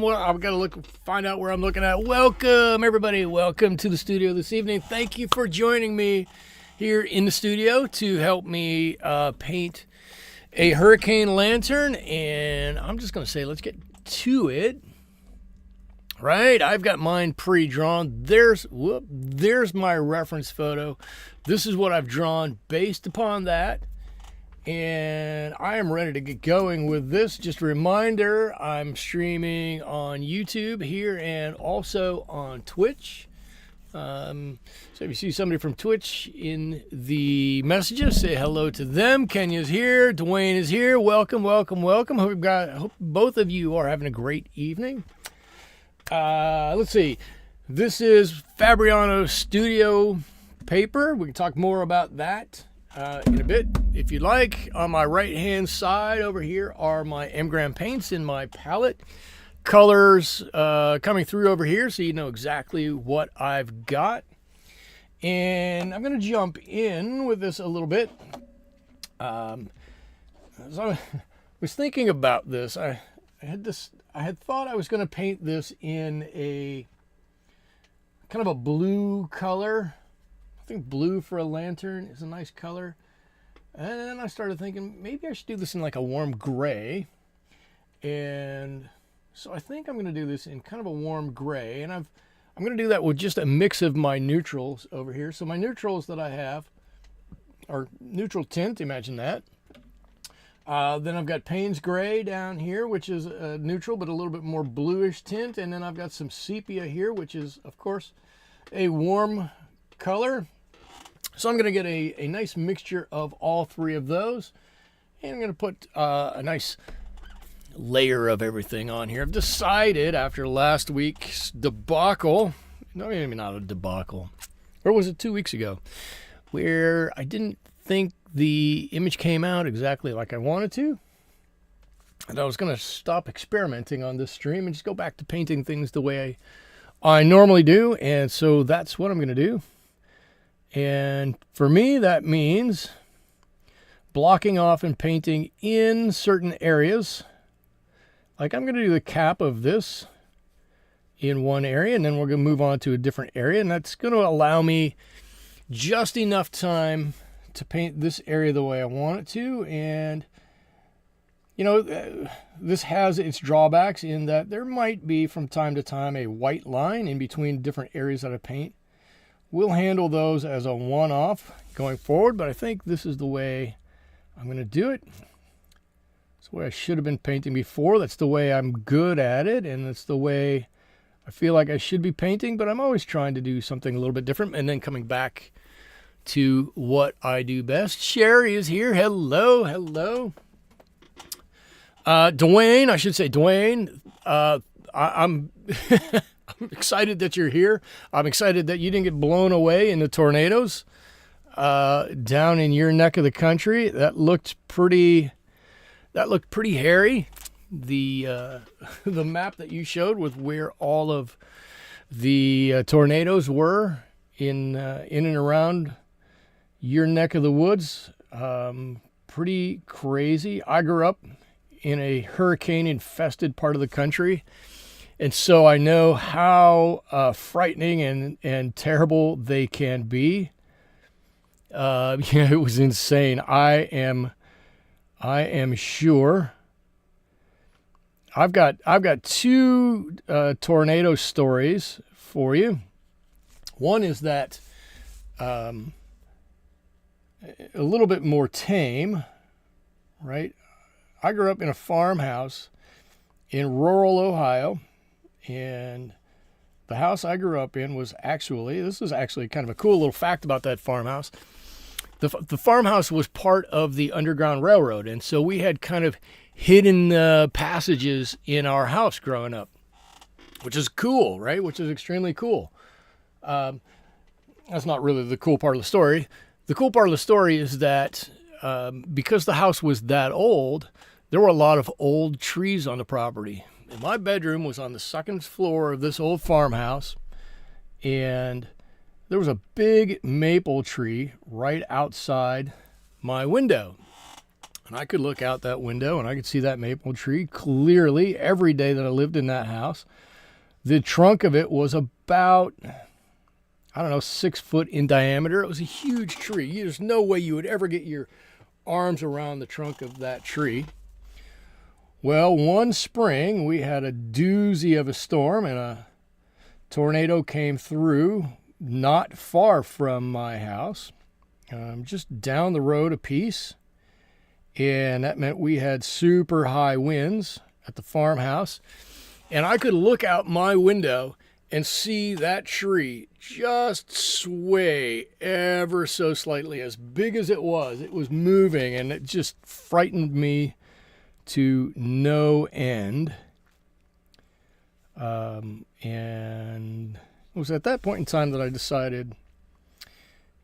I've got to find out where I'm looking at. Welcome, everybody. Welcome to the studio this evening. Thank you for joining me here in the studio to help me paint a hurricane lantern. And I'm just going to say, let's get to it. Right, I've got mine pre-drawn. There's my reference photo. This is what I've drawn based upon that. And I am ready to get going with this. Just a reminder, I'm streaming on YouTube here and also on Twitch. So if you see somebody from Twitch in the messages, say hello to them. Kenya's here. Dwayne is here. Welcome, welcome, welcome. Hope both of you are having a great evening. Let's see. This is Fabriano Studio paper. We can talk more about that in a bit if you'd like. On my right hand side over here are my Engram paints in my palette. Colors coming through over here so you know exactly what I've got. And I'm going to jump in with this a little bit. So I was thinking about this. I had thought I was going to paint this in a kind of a blue color. I think blue for a lantern is a nice color. And then I started thinking maybe I should do this in like a warm gray. And so I think I'm going to do this in kind of a warm gray. And I'm going to do that with just a mix of my neutrals over here. So my neutrals that I have are neutral tint, imagine that. Then I've got Paynes Gray down here, which is neutral, but a little bit more bluish tint. And then I've got some Sepia here, which is, of course, a warm color. So I'm going to get a nice mixture of all three of those. And I'm going to put a nice layer of everything on here. I've decided after last week's debacle, no, maybe not a debacle, or was it 2 weeks ago, where I didn't think the image came out exactly like I wanted to, and I was going to stop experimenting on this stream and just go back to painting things the way I normally do. And so that's what I'm going to do. And for me, that means blocking off and painting in certain areas. Like I'm going to do the cap of this in one area, and then we're going to move on to a different area, and that's going to allow me just enough time to paint this area the way I want it to. And you know, this has its drawbacks in that there might be from time to time a white line in between different areas that I paint. We'll handle those as a one-off going forward, but I think this is the way I'm going to do it. It's the way I should have been painting before. That's the way I'm good at it, and it's the way I feel like I should be painting, but I'm always trying to do something a little bit different and then coming back to what I do best. Sherry is here. Hello, hello. Dwayne, I should say Dwayne. I'm I'm excited that you're here. I'm excited that you didn't get blown away in the tornadoes down in your neck of the country. That looked pretty hairy. The map that you showed with where all of the tornadoes were in and around your neck of the woods, pretty crazy. I grew up in a hurricane-infested part of the country, and so I know how frightening and terrible they can be. It was insane. I am sure. I've got two tornado stories for you. One is that a little bit more tame, right? I grew up in a farmhouse in rural Ohio, and the house I grew up in was this is actually kind of a cool little fact about that farmhouse. The farmhouse was part of the Underground Railroad, and so we had kind of hidden passages in our house growing up, which is cool, right? Which is extremely cool. That's not really the cool part of the story. The cool part of the story is that because the house was that old, there were a lot of old trees on the property. And my bedroom was on the second floor of this old farmhouse, and there was a big maple tree right outside my window. And I could look out that window and I could see that maple tree clearly every day that I lived in that house. The trunk of it was about, I don't know, 6 foot in diameter. It was a huge tree. There's no way you would ever get your arms around the trunk of that tree. Well, one spring we had a doozy of a storm and a tornado came through not far from my house, just down the road a piece. And that meant we had super high winds at the farmhouse. And I could look out my window and see that tree just sway ever so slightly. As big as it was moving, and it just frightened me to no end. And it was at that point in time that I decided,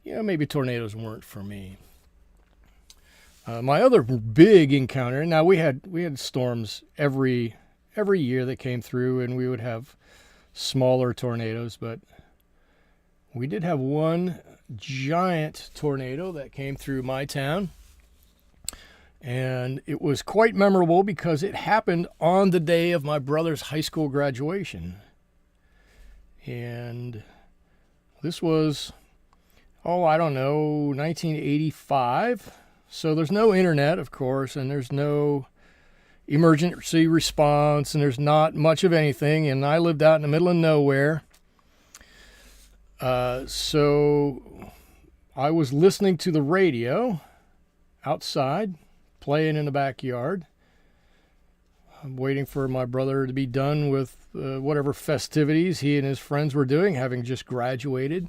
maybe tornadoes weren't for me. My other big encounter, now we had storms every year that came through, and we would have smaller tornadoes, but we did have one giant tornado that came through my town, and it was quite memorable because it happened on the day of my brother's high school graduation. And this was, I don't know, 1985. So there's no internet, of course, and there's no emergency response, and there's not much of anything. And I lived out in the middle of nowhere. So I was listening to the radio outside, playing in the backyard. I'm waiting for my brother to be done with whatever festivities he and his friends were doing, having just graduated,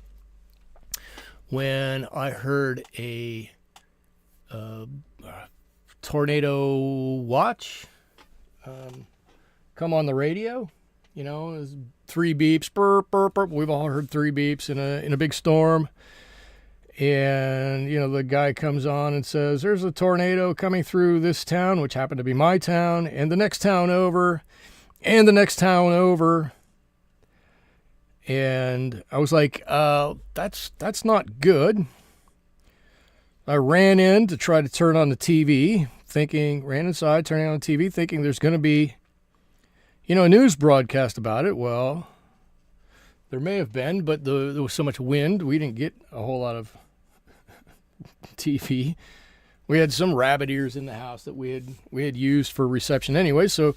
when I heard a tornado watch come on the radio. It was 3 beeps, burp, burp, burp. We've all heard 3 beeps in a big storm. And, the guy comes on and says, there's a tornado coming through this town, which happened to be my town, and the next town over, and the next town over. And I was like, that's not good. I ran in to try to turn on the TV, ran inside, turning on the TV, thinking there's going to be, a news broadcast about it. Well, there may have been, but there was so much wind, we didn't get a whole lot of TV. We had some rabbit ears in the house that we had used for reception anyway, so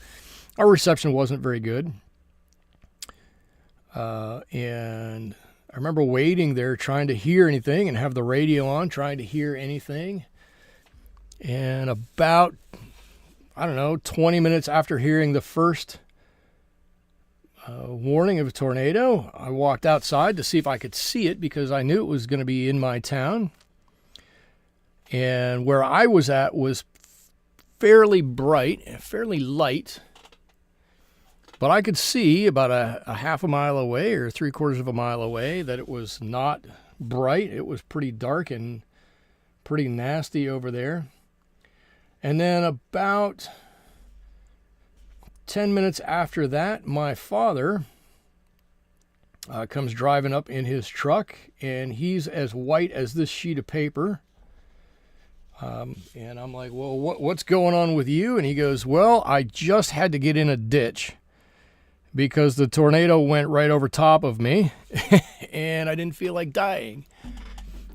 our reception wasn't very good. And I remember waiting there trying to hear anything and have the radio on, trying to hear anything. And about, 20 minutes after hearing the first warning of a tornado, I walked outside to see if I could see it because I knew it was going to be in my town. And where I was at was fairly bright, fairly light. But I could see about a half a mile away or 3/4 of a mile away that it was not bright. It was pretty dark and pretty nasty over there. And then about 10 minutes after that, my father comes driving up in his truck, and he's as white as this sheet of paper. And I'm like, well, what's going on with you? And he goes, well, I just had to get in a ditch because the tornado went right over top of me and I didn't feel like dying.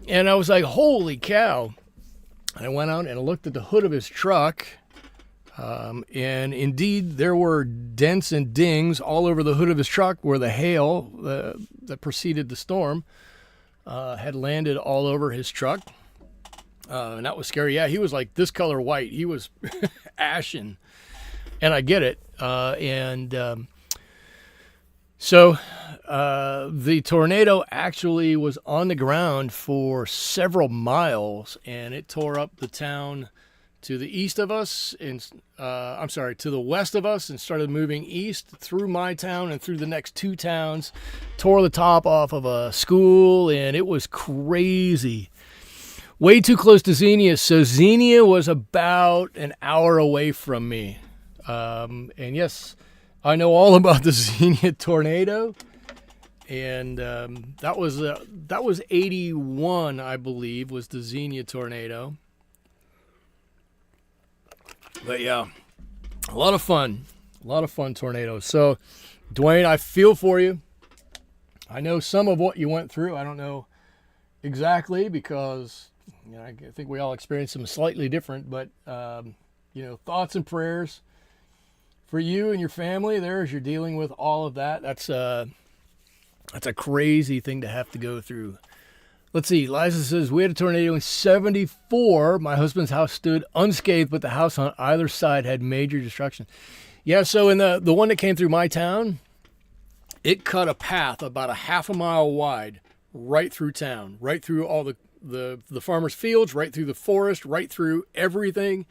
And I was like, holy cow. I went out and looked at the hood of his truck. And indeed, there were dents and dings all over the hood of his truck where the hail that preceded the storm had landed all over his truck. And that was scary. Yeah, he was like this color white. He was ashen. And I get it. So the tornado actually was on the ground for several miles, and it tore up the town to the east of us, and to the west of us, and started moving east through my town and through the next 2 towns, tore the top off of a school, and it was crazy. Way too close to Xenia. So Xenia was about an hour away from me. And yes, I know all about the Xenia tornado. And that was 81, I believe, was the Xenia tornado. But yeah, a lot of fun tornadoes. So, Dwayne, I feel for you. I know some of what you went through. I don't know exactly because I think we all experienced them slightly different. But thoughts and prayers for you and your family there as you're dealing with all of that. That's a crazy thing to have to go through. Let's see. Liza says, we had a tornado in 74. My husband's house stood unscathed, but the house on either side had major destruction. Yeah, so in the one that came through my town, it cut a path about a half a mile wide right through town, right through all the farmers' fields, right through the forest, right through everything.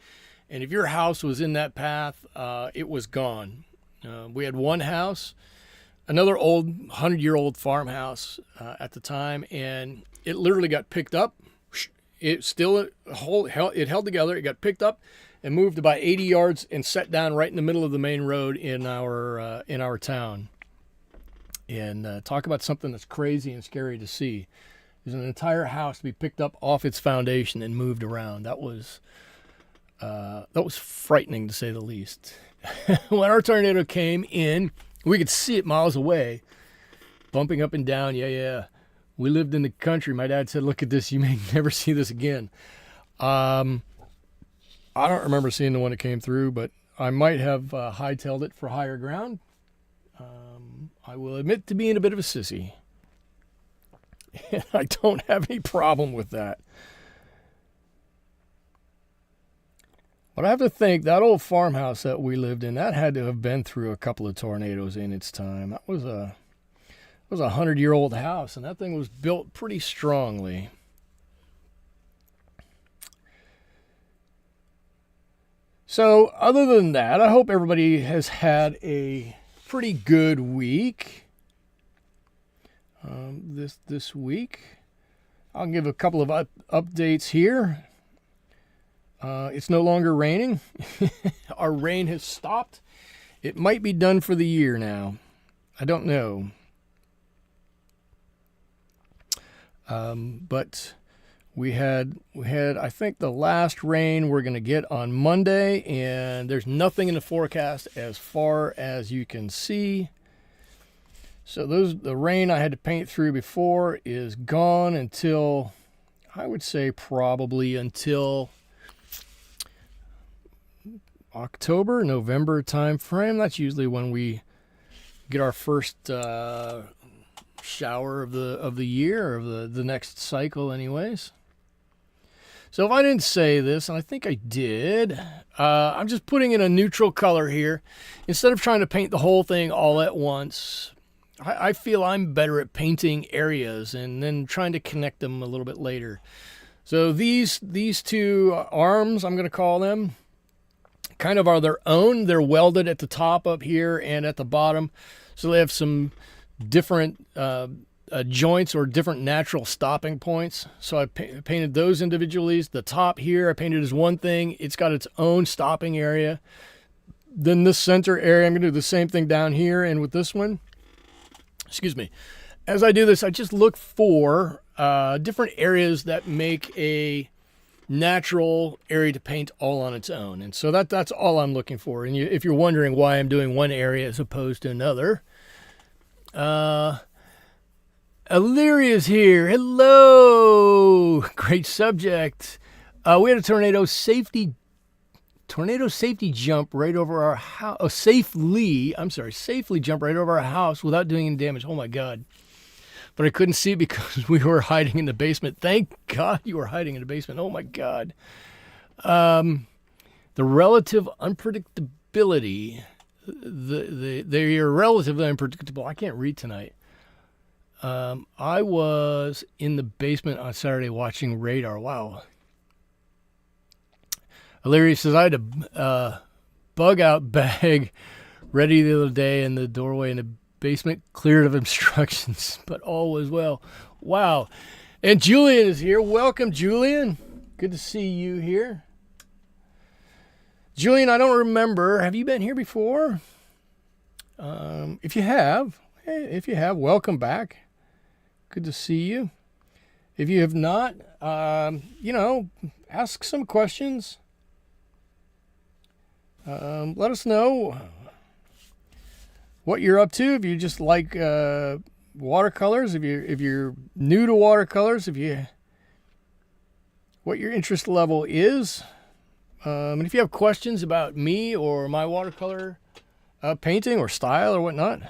And if your house was in that path, it was gone. We had one house, another old 100-year-old farmhouse at the time, and it literally got picked up. It held together. It got picked up and moved about 80 yards and set down right in the middle of the main road in our town. And talk about something that's crazy and scary to see. There's an entire house to be picked up off its foundation and moved around. That was frightening, to say the least. When our tornado came in, we could see it miles away, bumping up and down. Yeah. We lived in the country. My dad said, look at this. You may never see this again. I don't remember seeing the one that came through, but I might have hightailed it for higher ground. I will admit to being a bit of a sissy. And I don't have any problem with that. But I have to think that old farmhouse that we lived in, that had to have been through a couple of tornadoes in its time. That was a 100-year-old house, and that thing was built pretty strongly. So other than that, I hope everybody has had a pretty good week. This week, I'll give a couple of updates here. It's no longer raining. Our rain has stopped. It might be done for the year now. I don't know. But we had, I think, the last rain we're going to get on Monday, and there's nothing in the forecast as far as you can see. So the rain I had to paint through before is gone until, I would say probably until October, November time frame. That's usually when we get our first shower of the year, or the next cycle anyways. So if I didn't say this, and I think I did, I'm just putting in a neutral color here. Instead of trying to paint the whole thing all at once, I feel I'm better at painting areas and then trying to connect them a little bit later. So these two arms, I'm going to call them, kind of are their own. They're welded at the top up here and at the bottom. So they have some different joints or different natural stopping points. So I painted those individually. The top here I painted as one thing. It's got its own stopping area. Then this center area, I'm going to do the same thing down here. And with this one, excuse me, as I do this, I just look for different areas that make a natural area to paint all on its own. And so that's all I'm looking for. And if you're wondering why I'm doing one area as opposed to another, Illyria's here. Hello. Great subject. We had a tornado safety jump right over our house. Safely jump right over our house without doing any damage. Oh my God. But I couldn't see it because we were hiding in the basement. Thank God you were hiding in the basement. Oh my God. The relative unpredictability, they're relatively unpredictable. I can't read tonight. I was in the basement on Saturday watching radar. Wow. Larry says, I had a bug out bag ready the other day in the doorway in the basement, cleared of obstructions, but all was well. Wow. And Julian is here. Welcome, Julian. Good to see you here. Julian, I don't remember. Have you been here before? If you have, welcome back. Good to see you. If you have not, ask some questions. Let us know what you're up to. If you just like watercolors, if you're new to watercolors, what your interest level is, and if you have questions about me or my watercolor painting or style or whatnot,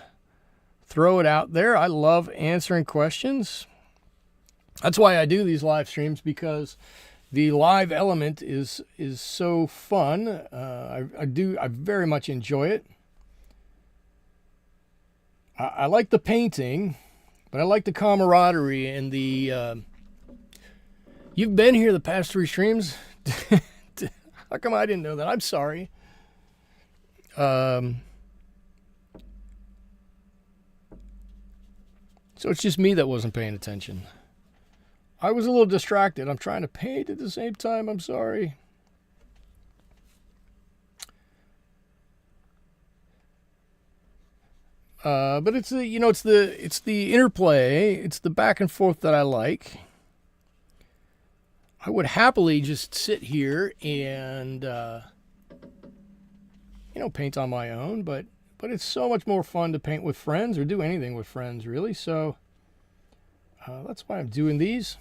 throw it out there. I love answering questions. That's why I do these live streams, because the live element is so fun. I very much enjoy it. I like the painting, but I like the camaraderie and the. You've been here the past 3 streams. How come I didn't know that? I'm sorry. So it's just me that wasn't paying attention. I was a little distracted. I'm trying to paint at the same time. I'm sorry. But it's the, it's the interplay. It's the back and forth that I like. I would happily just sit here and, paint on my own, but it's so much more fun to paint with friends or do anything with friends, really. So that's why I'm doing these.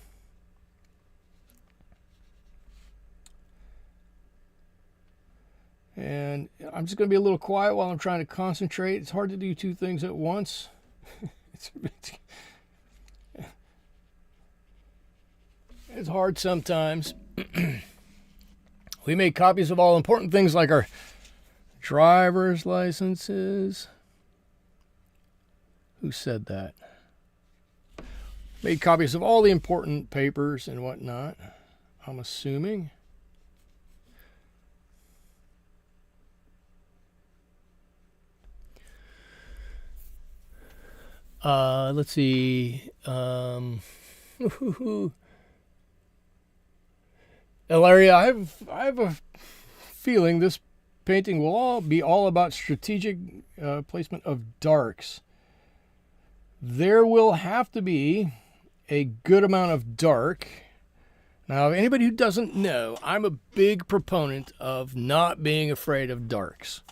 And I'm just going to be a little quiet while I'm trying to concentrate. It's hard to do 2 things at once. It's hard sometimes. We make copies of all important things like our driver's licenses. Who said that? Made copies of all the important papers and whatnot, I'm assuming. Let's see. Ilaria, I have a feeling this painting will be all about strategic placement of darks. There will have to be a good amount of dark. Now, anybody who doesn't know, I'm a big proponent of not being afraid of darks.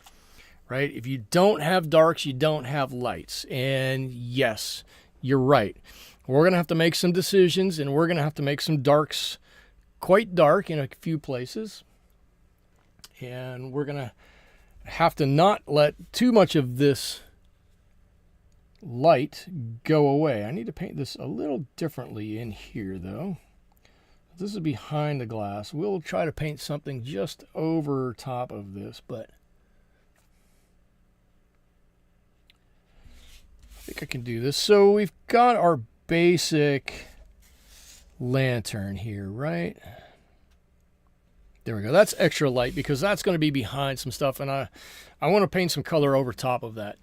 Right? If you don't have darks, you don't have lights. And yes, you're right. We're going to have to make some decisions, and we're going to have to make some darks quite dark in a few places. And we're going to have to not let too much of this light go away. I need to paint this a little differently in here, though. This is behind the glass. We'll try to paint something just over top of this, but I think I can do this. So we've got our basic lantern here, right? There we go. That's extra light because that's going to be behind some stuff, and I want to paint some color over top of that.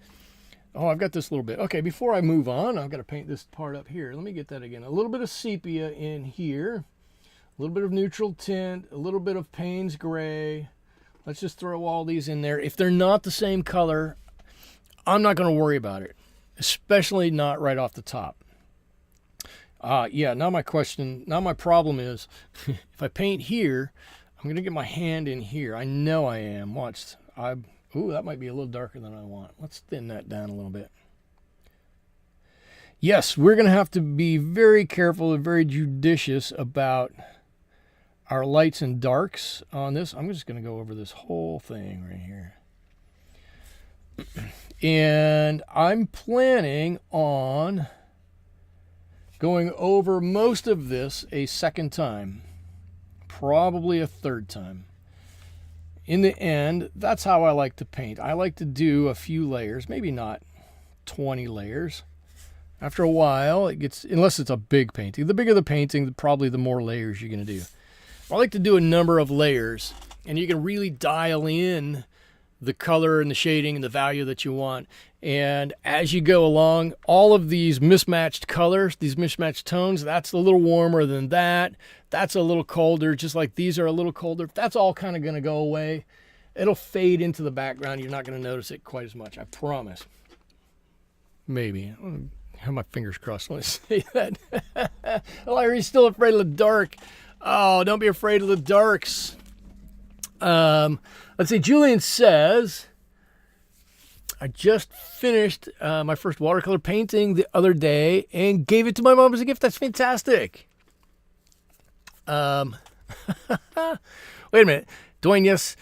Oh, I've got this little bit. Okay, before I move on, I've got to paint this part up here. Let me get that again. A little bit of sepia in here, a little bit of neutral tint, a little bit of Paynes Gray. Let's just throw all these in there. If they're not the same color, I'm not going to worry about it. Especially not right off the top. Yeah, now my problem is, if I paint here, I'm going to get my hand in here. I know I am. Watch. Ooh, that might be a little darker than I want. Let's thin that down a little bit. Yes, we're going to have to be very careful and very judicious about our lights and darks on this. I'm just going to go over this whole thing right here. And I'm planning on going over most of this a second time, probably a third time. In the end, that's how I like to paint. I like to do a few layers, maybe not 20 layers. After a while, it gets, unless it's a big painting. The bigger the painting, probably the more layers you're going to do. I like to do a number of layers, and you can really dial in the color and the shading and the value that you want. And as you go along, all of these mismatched colors, these mismatched tones, that's a little warmer than that. That's a little colder, just like these are a little colder. That's all kind of going to go away. It'll fade into the background. You're not going to notice it quite as much, I promise. Maybe. I have my fingers crossed when I say that. Larry's still afraid of the dark. Oh, don't be afraid of the darks. Let's see. Julian says, I just finished my first watercolor painting the other day and gave it to my mom as a gift. That's fantastic. Wait a minute. Dwayne, yes,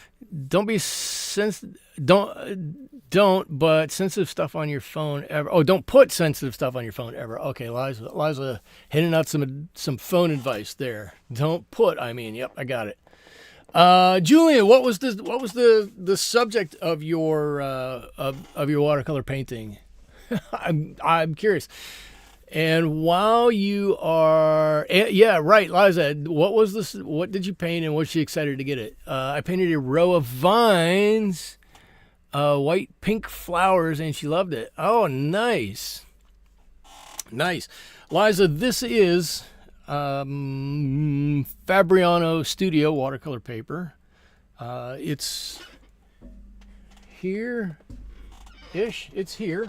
don't be sensitive. But sensitive stuff on your phone ever. Oh, don't put sensitive stuff on your phone ever. Okay, Liza handing out some phone advice there. Don't put, I mean, yep, I got it. Julian, what was the subject of your watercolor painting? I'm curious. And while you are, yeah, right, Liza, what did you paint and was she excited to get it? I painted a row of vines, white pink flowers, and she loved it. Oh, nice. Nice. Liza, this is Fabriano Studio watercolor paper. It's here-ish. It's here.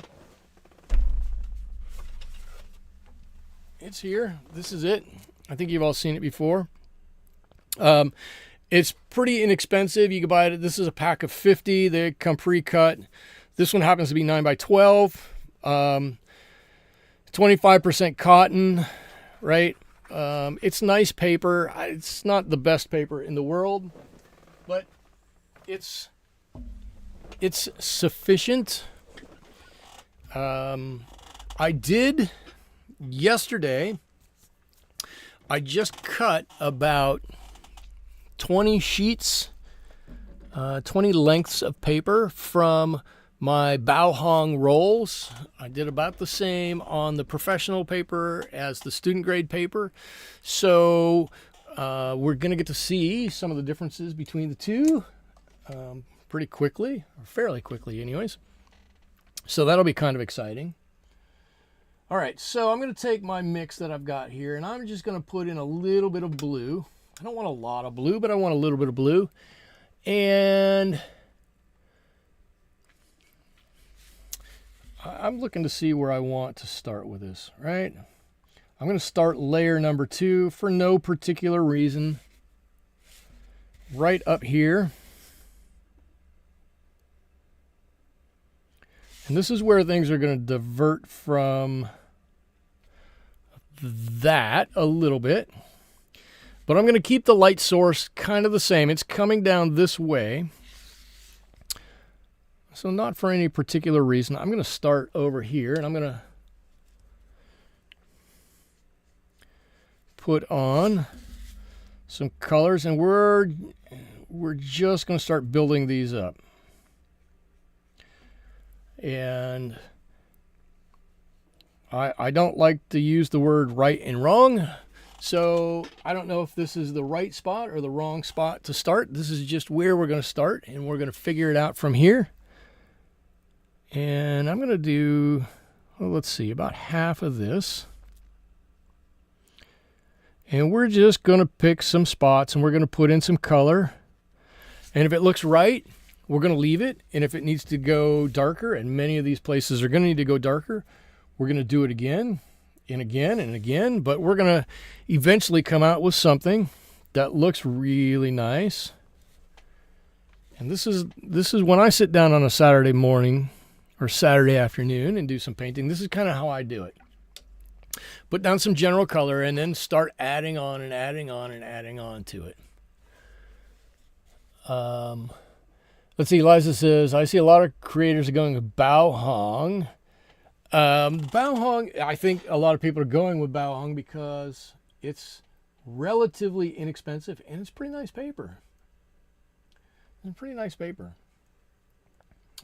It's here. This is it. I think you've all seen it before. It's pretty inexpensive. You can buy it. This is a pack of 50. They come pre-cut. This one happens to be 9x12. 25% cotton, right? It's nice paper. It's not the best paper in the world, but it's sufficient. Yesterday, I just cut about 20 sheets, 20 lengths of paper from my Bauhong rolls. I did about the same on the professional paper as the student grade paper. So we're going to get to see some of the differences between the two pretty quickly, or fairly quickly anyways. So that'll be kind of exciting. All right, so I'm going to take my mix that I've got here, and I'm just going to put in a little bit of blue. I don't want a lot of blue, but I want a little bit of blue. And I'm looking to see where I want to start with this, right? I'm going to start layer number 2 for no particular reason. Right up here. And this is where things are going to divert from that a little bit. But I'm going to keep the light source kind of the same. It's coming down this way. So not for any particular reason. I'm going to start over here and I'm going to put on some colors, and we're just going to start building these up. And I don't like to use the word right and wrong, so I don't know if this is the right spot or the wrong spot to start. This is just where we're going to start, and we're going to figure it out from here. And I'm going to do, well, let's see, about half of this. And we're just going to pick some spots, and we're going to put in some color. And if it looks right, we're going to leave it. And if it needs to go darker, and many of these places are going to need to go darker, we're going to do it again and again and again. But we're going to eventually come out with something that looks really nice. And this is when I sit down on a Saturday morning or Saturday afternoon and do some painting. This is kind of how I do it. Put down some general color and then start adding on and adding on and adding on to it. Let's see, Eliza says, I see a lot of creators are going with Bauhong. Bauhong, I think a lot of people are going with Bauhong because it's relatively inexpensive and it's pretty nice paper. It's pretty nice paper.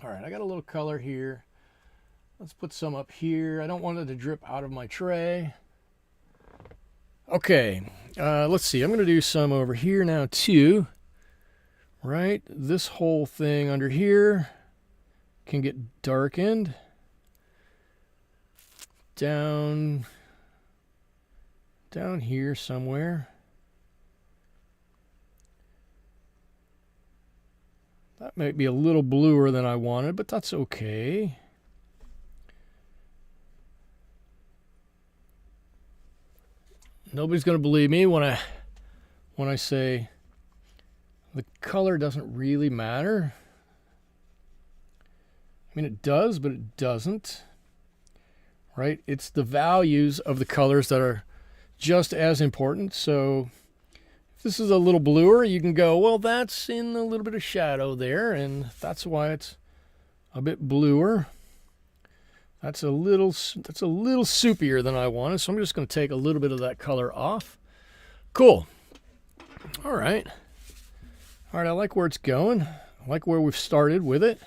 All right, I got a little color here. Let's put some up here. I don't want it to drip out of my tray. Okay, let's see. I'm going to do some over here now too. Right, this whole thing under here can get darkened. Down here somewhere. That might be a little bluer than I wanted, but that's okay. Nobody's going to believe me when I say the color doesn't really matter. I mean, it does, but it doesn't. Right? It's the values of the colors that are just as important. So if this is a little bluer, you can go, well, that's in a little bit of shadow there, and that's why it's a bit bluer. That's a little soupier than I wanted, so I'm just going to take a little bit of that color off. Cool. All right. All right, I like where it's going. I like where we've started with it.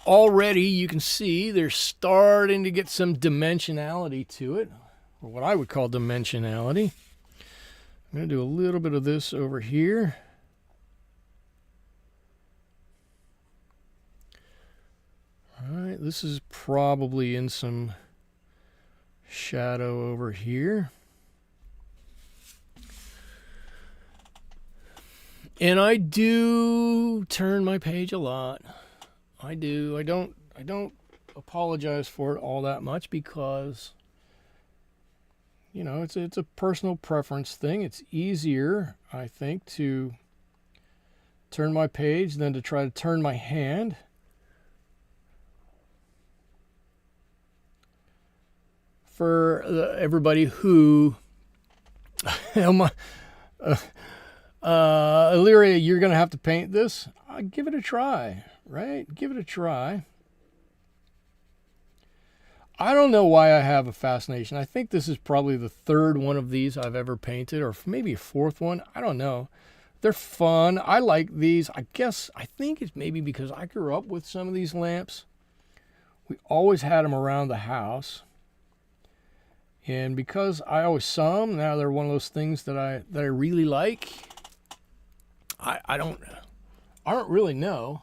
Already, you can see they're starting to get some dimensionality to it, or what I would call dimensionality. I'm going to do a little bit of this over here. All right, this is probably in some shadow over here. And I do turn my page a lot. I do. I don't apologize for it all that much because, you know, it's a personal preference thing. It's easier, I think, to turn my page than to try to turn my hand. For everybody who, Illyria, you're going to have to paint this. Give it a try, right? Give it a try. I don't know why I have a fascination. I think this is probably the third one of these I've ever painted, or maybe a fourth one. I don't know. They're fun. I like these. I think it's maybe because I grew up with some of these lamps. We always had them around the house. And because I always saw them, now they're one of those things that I really like. I don't really know,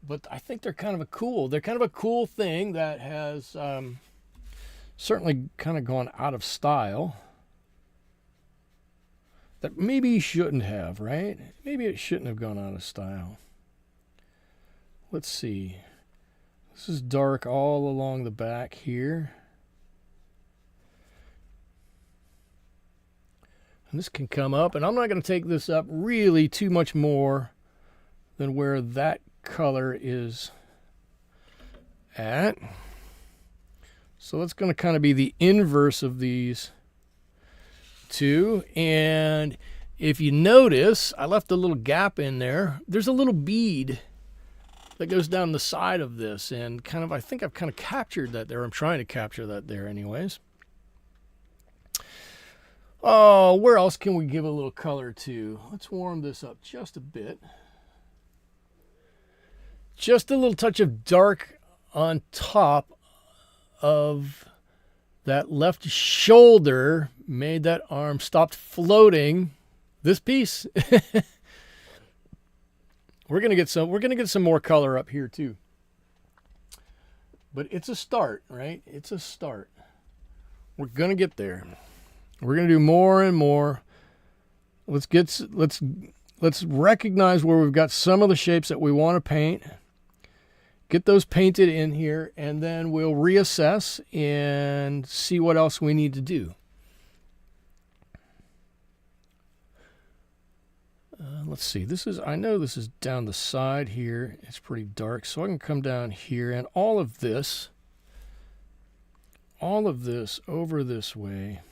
but I think they're kind of a cool thing that has certainly kind of gone out of style. That maybe shouldn't have, right? Maybe it shouldn't have gone out of style. Let's see. This is dark all along the back here. And this can come up, and I'm not going to take this up really too much more than where that color is at. So it's going to kind of be the inverse of these two. And if you notice, I left a little gap in there. There's a little bead that goes down the side of this, and I think I've kind of captured that there. I'm trying to capture that there anyways. Oh, where else can we give a little color to? Let's warm this up just a bit. Just a little touch of dark on top of that left shoulder made that arm stopped floating. This piece. We're gonna get some more color up here too. But it's a start, right? It's a start. We're gonna get there. We're going to do more and more. Let's recognize where we've got some of the shapes that we want to paint. Get those painted in here, and then we'll reassess and see what else we need to do. Let's see. I know this is down the side here. It's pretty dark, so I can come down here, and all of this over this way.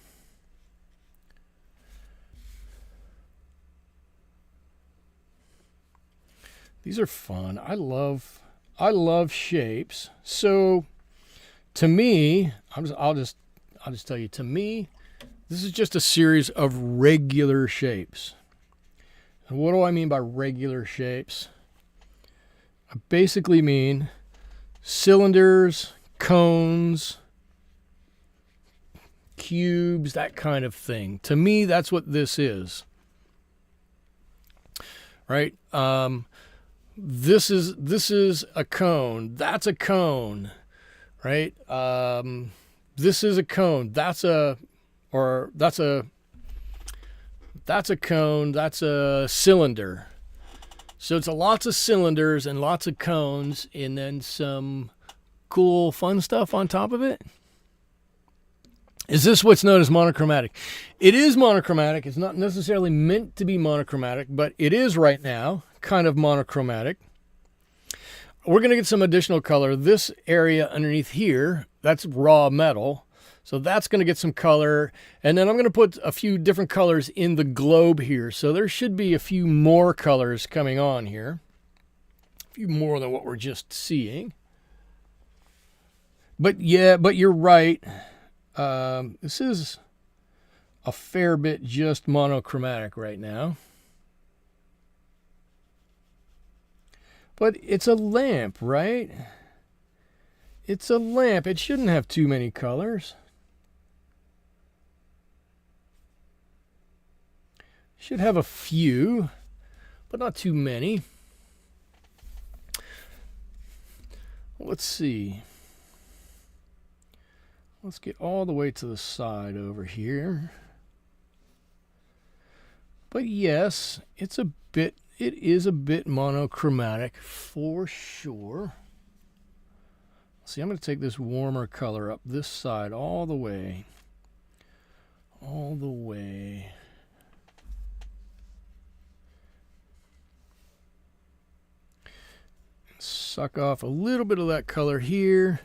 These are fun. I love shapes. So to me, I'll just tell you, to me, this is just a series of regular shapes. And what do I mean by regular shapes? I basically mean cylinders, cones, cubes, that kind of thing. To me, that's what this is. Right? This is a cone. That's a cone, right? This is a cone. That's a cone. That's a cylinder. So it's lots of cylinders and lots of cones, and then some cool, fun stuff on top of it. Is this what's known as monochromatic? It is monochromatic. It's not necessarily meant to be monochromatic, but it is right now kind of monochromatic. We're going to get some additional color. This area underneath here, that's raw metal. So that's going to get some color. And then I'm going to put a few different colors in the globe here. So there should be a few more colors coming on here. A few more than what we're just seeing. But yeah, but you're right. This is a fair bit just monochromatic right now. But it's a lamp, right? It's a lamp. It shouldn't have too many colors. Should have a few, but not too many. Let's see. Let's get all the way to the side over here. But yes, it is a bit monochromatic for sure. See, I'm going to take this warmer color up this side all the way. All the way. Suck off a little bit of that color here.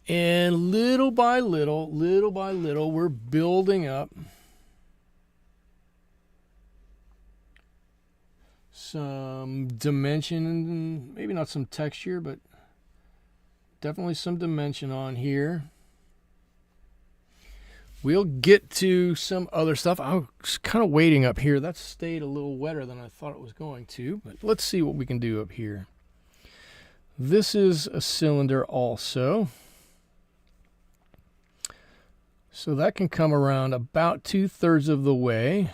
And little by little, we're building up some dimension, maybe not some texture, but definitely some dimension on here. We'll get to some other stuff. I was kind of waiting up here. That stayed a little wetter than I thought it was going to, but let's see what we can do up here. This is a cylinder also. So that can come around about 2/3 of the way.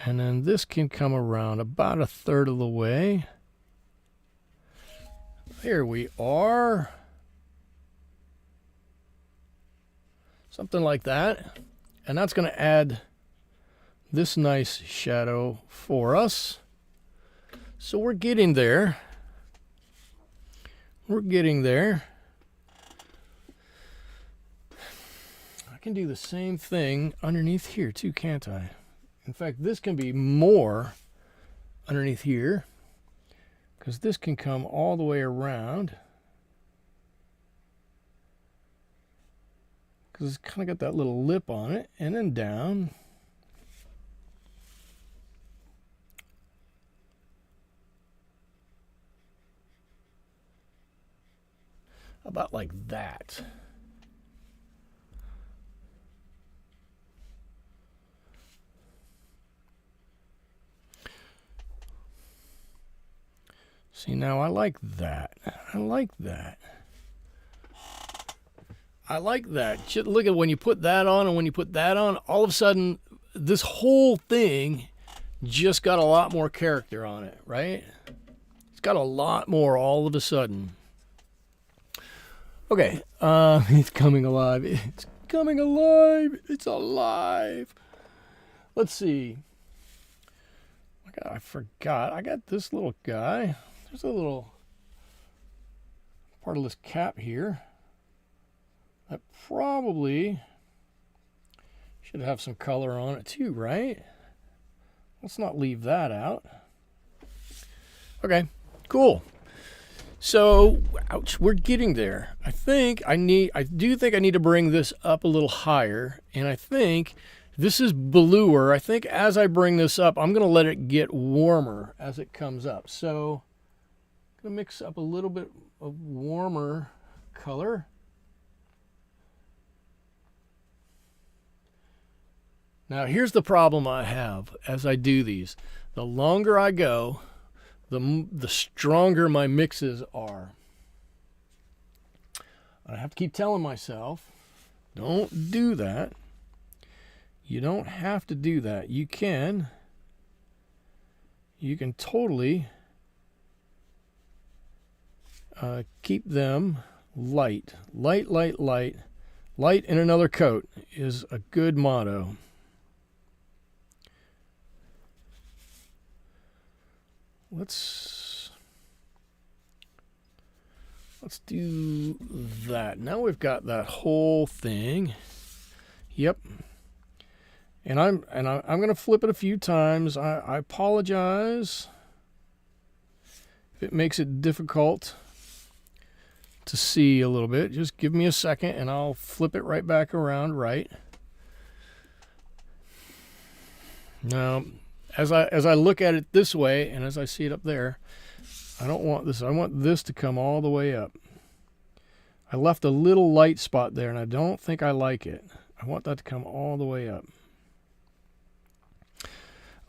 And then this can come around about 1/3 of the way. There we are. Something like that. And that's going to add this nice shadow for us. So we're getting there. We're getting there. I can do the same thing underneath here too, can't I? In fact, this can be more underneath here because this can come all the way around. Because it's kind of got that little lip on it, and then down. About like that. See, now I like that. I like that. I like that. Just look at when you put that on and when you put that on, all of a sudden, this whole thing just got a lot more character on it, right? It's got a lot more all of a sudden. Okay, it's coming alive. It's coming alive. It's alive. Let's see. I forgot. I got this little guy. There's a little part of this cap here that probably should have some color on it too, right? Let's not leave that out. Okay, cool. So, ouch, we're getting there. I do think I need to bring this up a little higher, and I think this is bluer. I think as I bring this up, I'm going to let it get warmer as it comes up. So, I'm going to mix up a little bit of warmer color. Now, here's the problem I have as I do these. The longer I go, the stronger my mixes are. I have to keep telling myself, don't do that. You don't have to do that. You can totally keep them light. Light, light, light. Light in another coat is a good motto. Let's Let's do that. Now we've got that whole thing. Yep. And I'm going to flip it a few times. I apologize if it makes it difficult to see a little bit. Just give me a second and I'll flip it right back around right. Now, as I look at it this way and as I see it up there, I don't want this. I want this to come all the way up. I left a little light spot there and I don't think I like it. I want that to come all the way up.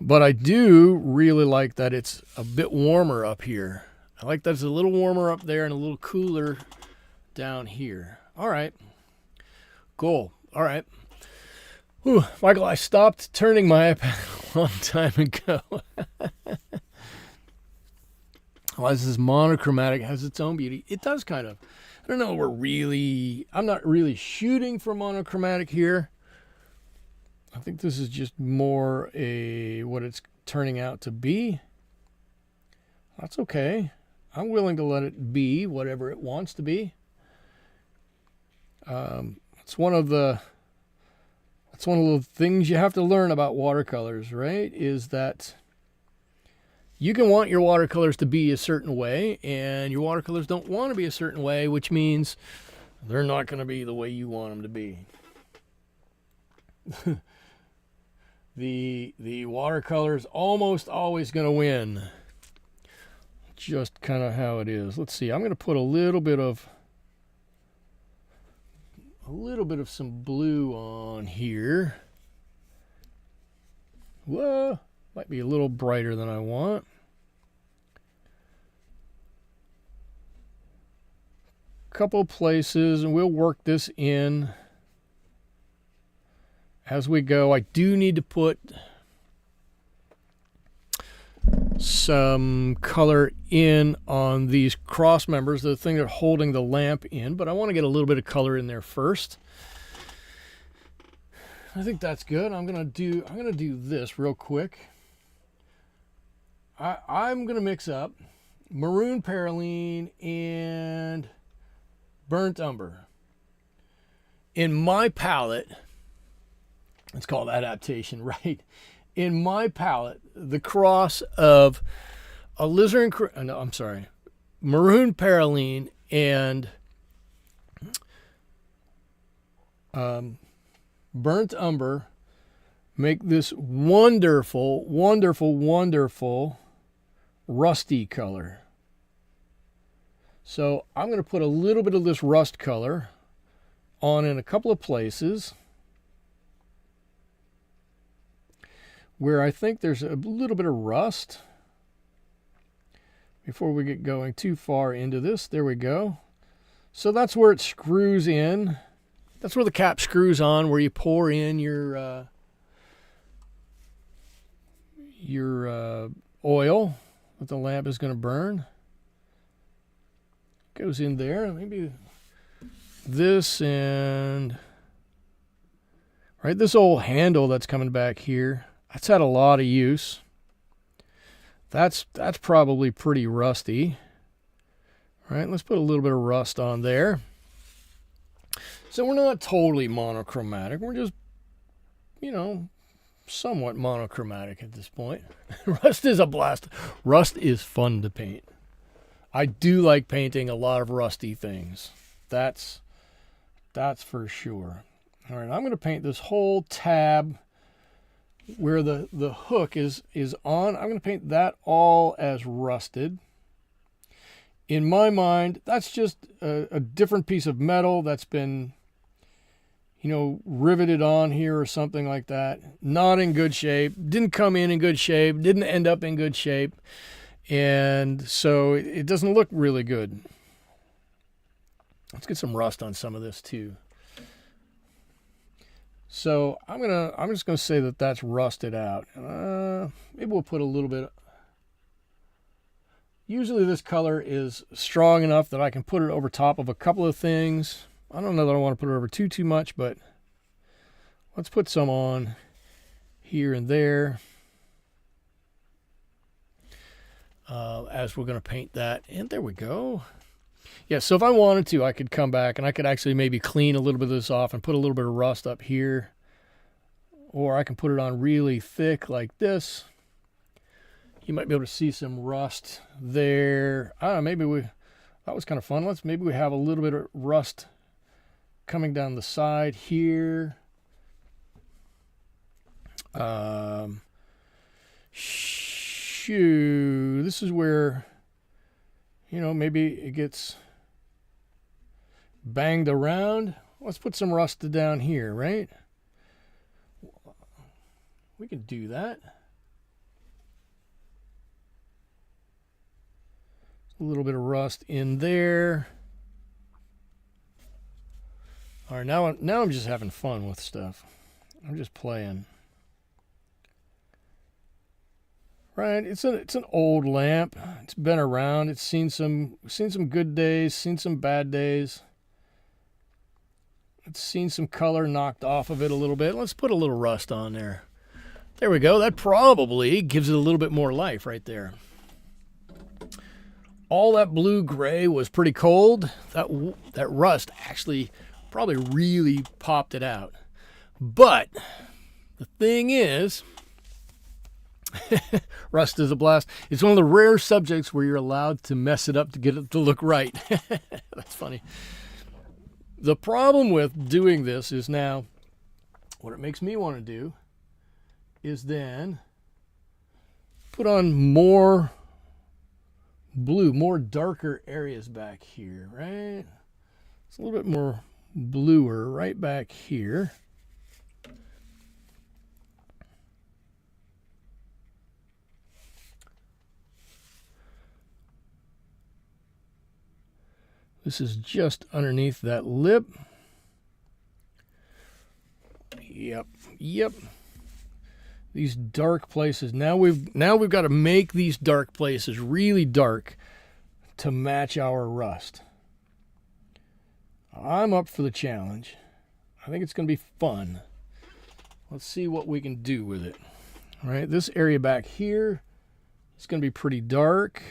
But I do really like that it's a bit warmer up here. I like that it's a little warmer up there and a little cooler down here. All right. Cool. All right. Whew, Michael, I stopped turning my iPad a long time ago. Well, this is monochromatic, has its own beauty. It does kind of. I don't know, I'm not really shooting for monochromatic here. I think this is just more what it's turning out to be. That's okay. I'm willing to let it be whatever it wants to be. It's one of the things you have to learn about watercolors, right? Is that you can want your watercolors to be a certain way, and your watercolors don't want to be a certain way, which means they're not going to be the way you want them to be. The watercolor's almost always going to win. Just kind of how it is. Let's see. I'm going to put a little bit of some blue on here. Whoa, might be a little brighter than I want. Couple places, and we'll work this in as we go. I do need to put some color in on these cross members, the thing that's holding the lamp in, but I want to get a little bit of color in there first. I think that's good. I'm gonna do this real quick. I'm gonna mix up Maroon Perylene and Burnt Umber. In my palette, it's called adaptation, right? In my palette, the cross of Maroon Perylene and Burnt Umber make this wonderful, wonderful, wonderful rusty color. So I'm going to put a little bit of this rust color on in a couple of places where I think there's a little bit of rust. Before we get going too far into this, there we go. So that's where it screws in. That's where the cap screws on, where you pour in your oil that the lamp is going to burn. Goes in there. Maybe this and right, this old handle that's coming back here. That's had a lot of use. That's probably pretty rusty. All right, let's put a little bit of rust on there. So we're not totally monochromatic. We're just, somewhat monochromatic at this point. Rust is a blast. Rust is fun to paint. I do like painting a lot of rusty things. That's for sure. All right, I'm going to paint this whole tab where the hook is on. I'm going to paint that all as rusted. In my mind, that's just a different piece of metal that's been, riveted on here or something like that. Not in good shape. Didn't come in good shape. Didn't end up in good shape. And so it doesn't look really good. Let's get some rust on some of this too. So I'm just gonna say that that's rusted out. Maybe we'll put a little bit. Usually this color is strong enough that I can put it over top of a couple of things. I don't know that I want to put it over too much, but let's put some on here and there. As we're going to paint that. And there we go. Yeah, so if I wanted to, I could come back and I could actually maybe clean a little bit of this off and put a little bit of rust up here. Or I can put it on really thick like this. You might be able to see some rust there. I don't know, maybe that was kind of fun. Maybe we have a little bit of rust coming down the side here. Shoo, this is where, you know, maybe it gets banged around. Let's put some rust down here, right? We can do that. A little bit of rust in there. All right, now I'm just having fun with stuff. I'm just playing. Right, it's an old lamp. It's been around. It's seen some good days, seen some bad days. It's seen some color knocked off of it a little bit. Let's put a little rust on there. There we go. That probably gives it a little bit more life right there. All that blue-gray was pretty cold. That rust actually probably really popped it out. But the thing is, rust is a blast. It's one of the rare subjects where you're allowed to mess it up to get it to look right. That's funny. The problem with doing this is now, what it makes me want to do is then put on more blue, more darker areas back here, right? It's a little bit more bluer right back here. This is just underneath that lip. Yep. These dark places. Now we've got to make these dark places really dark to match our rust. I'm up for the challenge. I think it's going to be fun. Let's see what we can do with it. All right, this area back here is going to be pretty dark.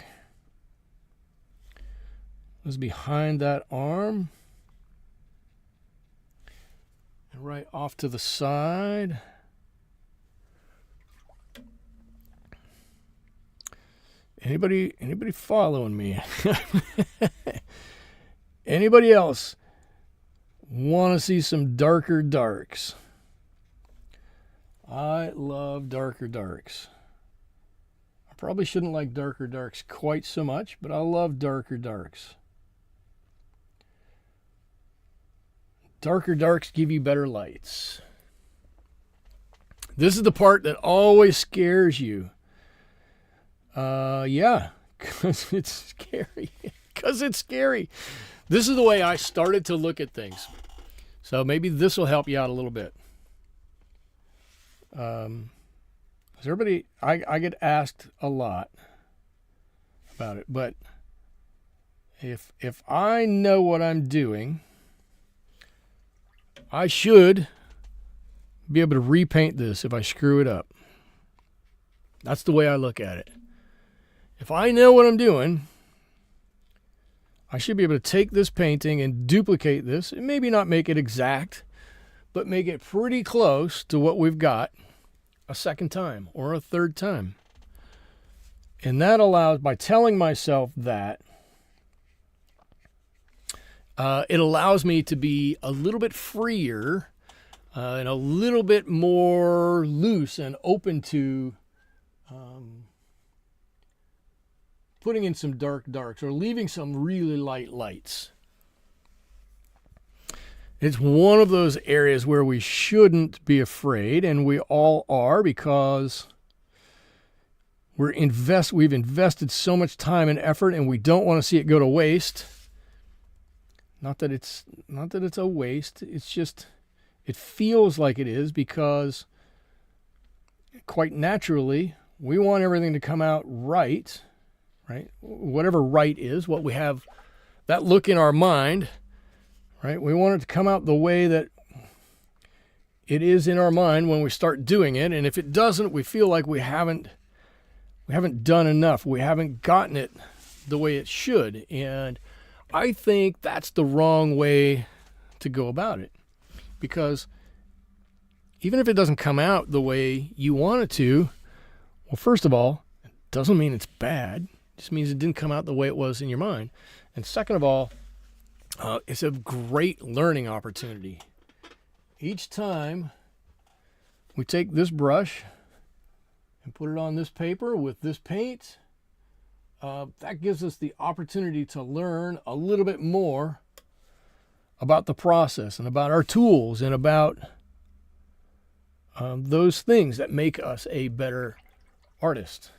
This is behind that arm. And right off to the side. Anybody following me? Anybody else want to see some darker darks? I love darker darks. I probably shouldn't like darker darks quite so much, but I love darker darks. Darker darks give you better lights. This is the part that always scares you. Yeah, because it's scary. Because it's scary. This is the way I started to look at things. So maybe this will help you out a little bit. Everybody, I get asked a lot about it, but if I know what I'm doing, I should be able to repaint this if I screw it up. That's the way I look at it. If I know what I'm doing, I should be able to take this painting and duplicate this, and maybe not make it exact, but make it pretty close to what we've got a second time or a third time. And that allows, by telling myself that, it allows me to be a little bit freer and a little bit more loose and open to putting in some dark darks or leaving some really light lights. It's one of those areas where we shouldn't be afraid, and we all are, because we've invested so much time and effort, and we don't want to see it go to waste. Not that it's a waste. It's just, it feels like it is, because quite naturally we want everything to come out right? Whatever right is, what we have, that look in our mind, right? We want it to come out the way that it is in our mind when we start doing it. And if it doesn't, we feel like we haven't done enough. We haven't gotten it the way it should. And I think that's the wrong way to go about it, because even if it doesn't come out the way you want it to, well, first of all, it doesn't mean it's bad. It just means it didn't come out the way it was in your mind. And second of all, it's a great learning opportunity. Each time we take this brush and put it on this paper with this paint, that gives us the opportunity to learn a little bit more about the process and about our tools and about those things that make us a better artist.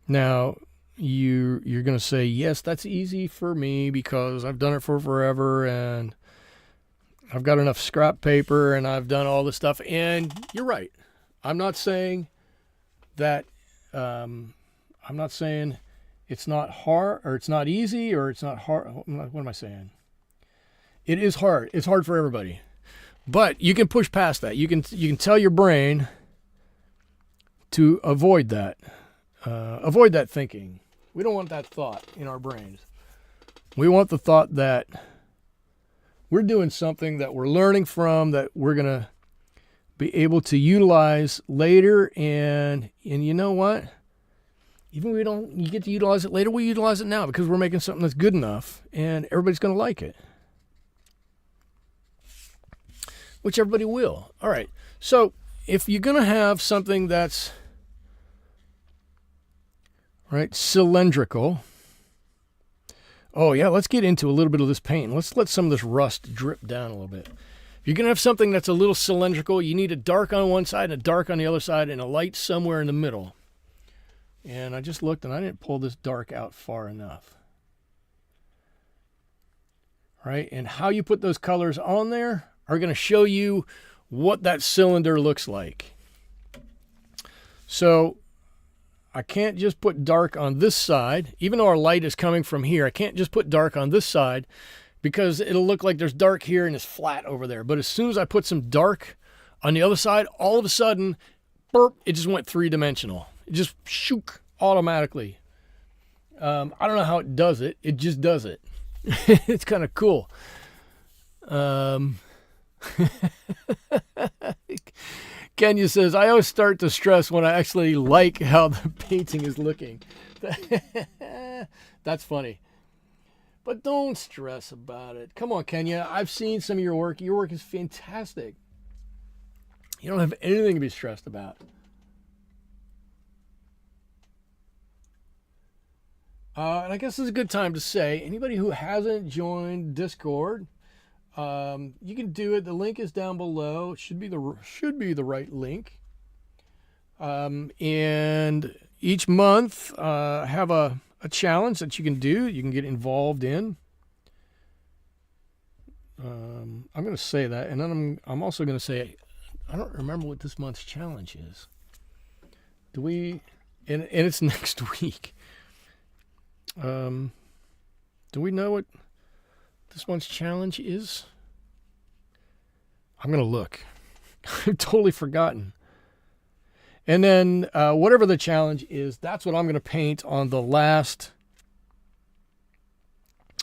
Now, you're going to say, yes, that's easy for me because I've done it for forever and I've got enough scrap paper and I've done all this stuff. And you're right. I'm not saying that, I'm not saying it's not hard or it's not easy or it's not hard. What am I saying? It is hard. It's hard for everybody. But you can push past that. You can tell your brain to avoid that. Avoid that thinking. We don't want that thought in our brains. We want the thought that we're doing something that we're learning from, that we're going to be able to utilize later. And you know what? Even if you get to utilize it later, we utilize it now because we're making something that's good enough and everybody's going to like it. Which everybody will. All right. So if you're going to have something that's cylindrical. Oh yeah, let's get into a little bit of this paint. Let's let some of this rust drip down a little bit. If you're going to have something that's a little cylindrical, you need a dark on one side and a dark on the other side and a light somewhere in the middle. And I just looked and I didn't pull this dark out far enough. Right? And how you put those colors on there are going to show you what that cylinder looks like. So I can't just put dark on this side. Even though our light is coming from here, I can't just put dark on this side because it'll look like there's dark here and it's flat over there. But as soon as I put some dark on the other side, all of a sudden, burp, it just went three-dimensional. It just shook automatically. I don't know how it does it. It just does it. It's kind of cool. Kenya says, I always start to stress when I actually like how the painting is looking. That's funny. But don't stress about it. Come on, Kenya. I've seen some of your work. Your work is fantastic. You don't have anything to be stressed about. And I guess this is a good time to say, anybody who hasn't joined Discord, you can do it. The link is down below. It should be the right link. And each month, have a challenge that you can do. You can get involved in. I'm going to say that, and then I'm also going to say, I don't remember what this month's challenge is. Do we? And it's next week. Do we know what this month's challenge is? I'm going to look. I've totally forgotten. And then whatever the challenge is, that's what I'm going to paint on the last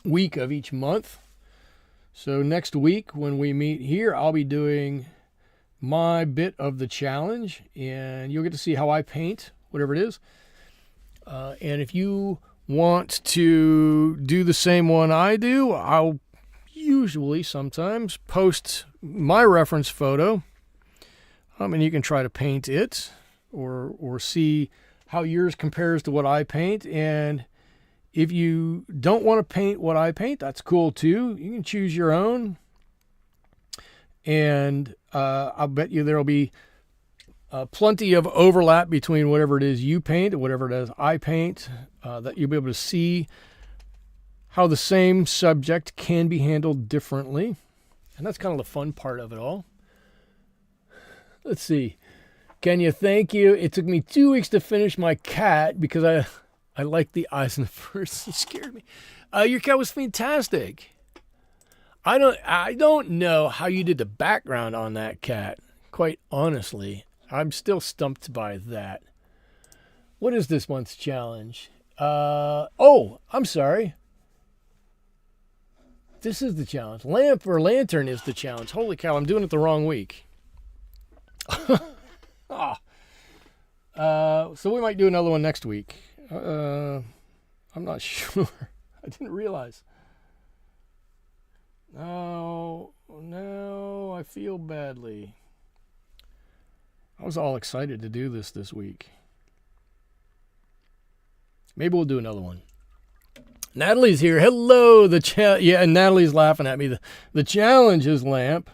week of each month. So next week when we meet here, I'll be doing my bit of the challenge, and you'll get to see how I paint, whatever it is. And if you want to do the same one I do, I'll usually sometimes post my reference photo, and you can try to paint it or see how yours compares to what I paint. And if you don't want to paint what I paint, that's cool too. You can choose your own, and I'll bet you there'll be plenty of overlap between whatever it is you paint and whatever it is I paint, that you'll be able to see how the same subject can be handled differently. And that's kind of the fun part of it all. Let's see. Kenya, thank you. It took me 2 weeks to finish my cat because I liked the eyes in the first. It scared me. Your cat was fantastic. I don't know how you did the background on that cat, quite honestly. I'm still stumped by that. What is this month's challenge? Oh, I'm sorry. This is the challenge. Lamp or lantern is the challenge. Holy cow, I'm doing it the wrong week. Oh. So we might do another one next week. I'm not sure. I didn't realize. No, I feel badly. I was all excited to do this week. Maybe we'll do another one. Natalie's here. Hello. Yeah, and Natalie's laughing at me. The challenge is lamp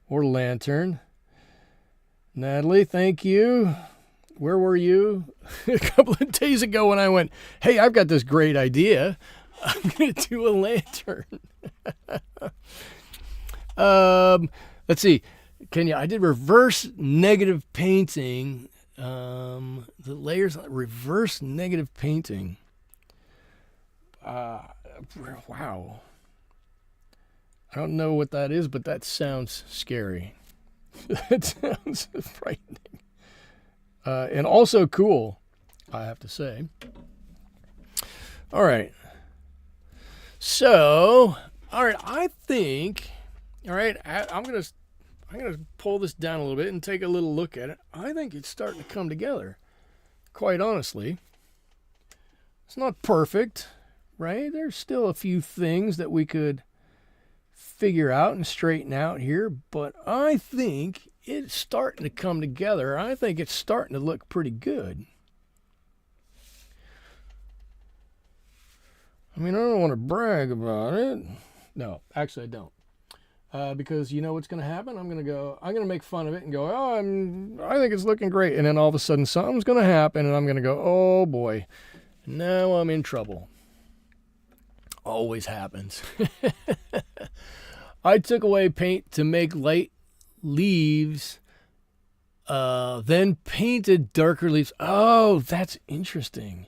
or lantern. Natalie, thank you. Where were you? A couple of days ago when I went, hey, I've got this great idea. I'm going to do a lantern. Let's see. I did reverse negative painting. The layers, reverse negative painting. Wow. I don't know what that is, but that sounds scary. That sounds frightening. And also cool, I have to say. All right. So, all right, I think, all right, I'm gonna pull this down a little bit and take a little look at it. I think it's starting to come together, quite honestly. It's not perfect, right? There's still a few things that we could figure out and straighten out here, but I think it's starting to come together. I think it's starting to look pretty good. I mean, I don't want to brag about it. No, actually I don't. Because you know what's going to happen? I'm going to make fun of it and go, I think it's looking great. And then all of a sudden something's going to happen and I'm going to go, oh boy, now I'm in trouble. Always happens. I took away paint to make light leaves, then painted darker leaves. Oh, that's interesting.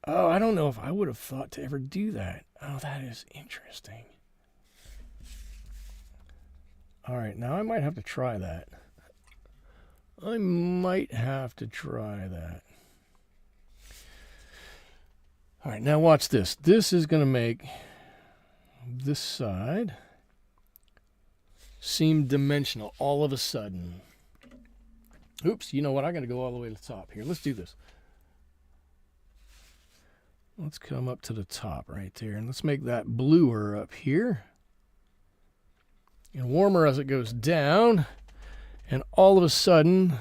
Oh, I don't know if I would have thought to ever do that. Oh, that is interesting. All right, now I might have to try that. I might have to try that. All right, now watch this. This is going to make this side seem dimensional all of a sudden. Oops, you know what? I got to go all the way to the top here. Let's do this. Let's come up to the top right there, and let's make that bluer up here. And warmer as it goes down. And all of a sudden,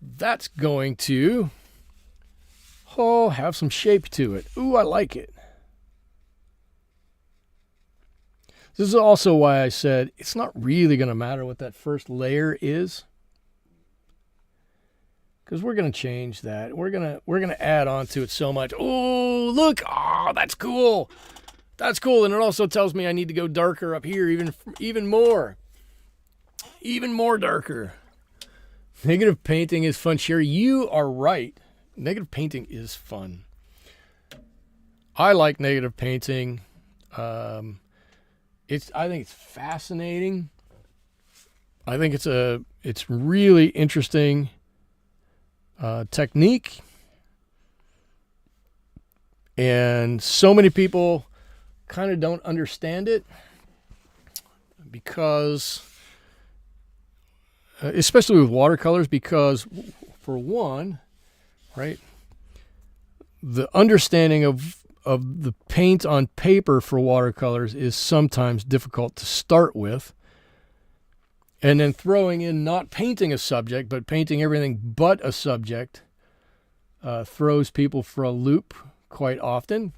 that's going to, have some shape to it. Ooh, I like it. This is also why I said it's not really going to matter what that first layer is, because we're going to change that. We're going to add on to it so much. Oh, look. Oh, that's cool. That's cool. And it also tells me I need to go darker up here, even more. Even more darker. Negative painting is fun. Sherry, you are right. Negative painting is fun. I like negative painting. I think it's fascinating. I think it's really interesting technique. And so many people kind of don't understand it because, especially with watercolors, because for one, right, the understanding of the paint on paper for watercolors is sometimes difficult to start with. And then throwing in not painting a subject, but painting everything but a subject throws people for a loop quite often.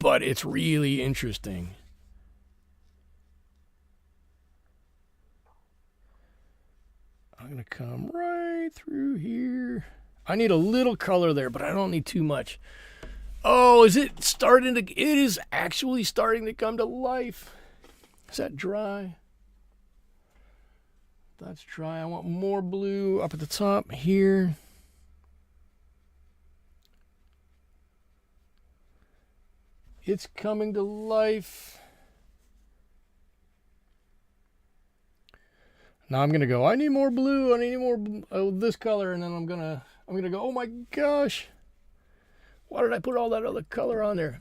But it's really interesting. I'm going to come right through here. I need a little color there, but I don't need too much. Oh, is it starting to... It is actually starting to come to life. Is that dry? That's dry. I want more blue up at the top here. It's coming to life. Now I'm gonna go, I need more blue, I need more this color, and then I'm gonna go, oh my gosh, why did I put all that other color on there?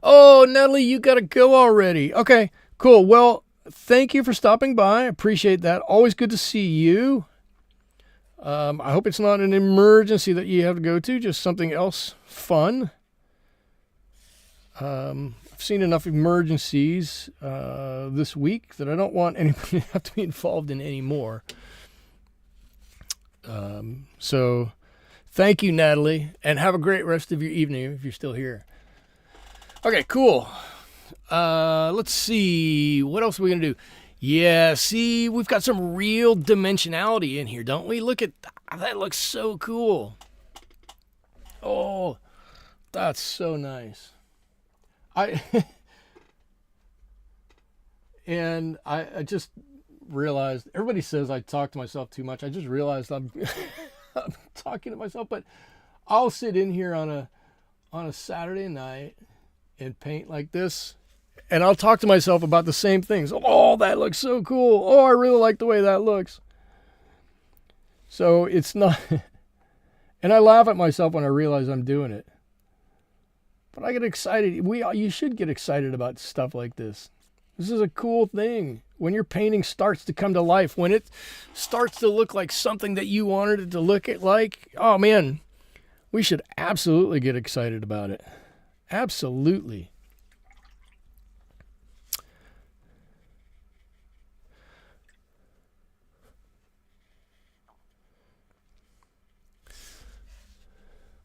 Oh, Natalie, you gotta go already. Okay, cool. Well, thank you for stopping by. I appreciate that. Always good to see you. I hope it's not an emergency that you have to go to, just something else fun. I've seen enough emergencies this week that I don't want anybody to have to be involved in any more. So thank you, Natalie, and have a great rest of your evening if you're still here. Okay, cool. Let's see. What else are we going to do? Yeah, see, we've got some real dimensionality in here, don't we? Look at that. That looks so cool. Oh, that's so nice. And I just realized, everybody says I talk to myself too much. I just realized I'm talking to myself, but I'll sit in here on a Saturday night and paint like this, and I'll talk to myself about the same things. Oh, that looks so cool. Oh, I really like the way that looks. So it's not, and I laugh at myself when I realize I'm doing it. But I get excited. You should get excited about stuff like this. This is a cool thing. When your painting starts to come to life, when it starts to look like something that you wanted it to look like, oh man, we should absolutely get excited about it. Absolutely.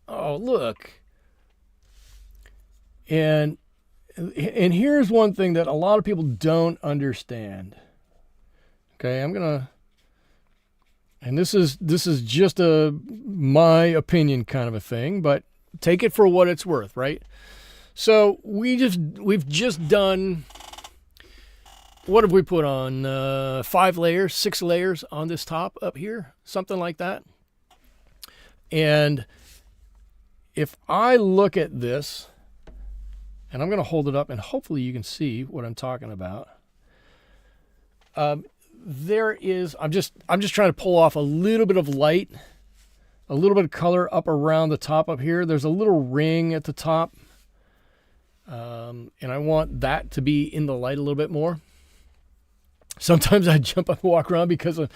Oh, look. And here's one thing that a lot of people don't understand. Okay, and this is just my opinion kind of a thing, but take it for what it's worth, right? So we've just done, what have we put on? 5 layers, 6 layers on this top up here, something like that. And if I look at this, and I'm going to hold it up, and hopefully you can see what I'm talking about. There is, I'm just trying to pull off a little bit of light, a little bit of color up around the top up here. There's a little ring at the top. And I want that to be in the light a little bit more. Sometimes I jump up and walk around because I'm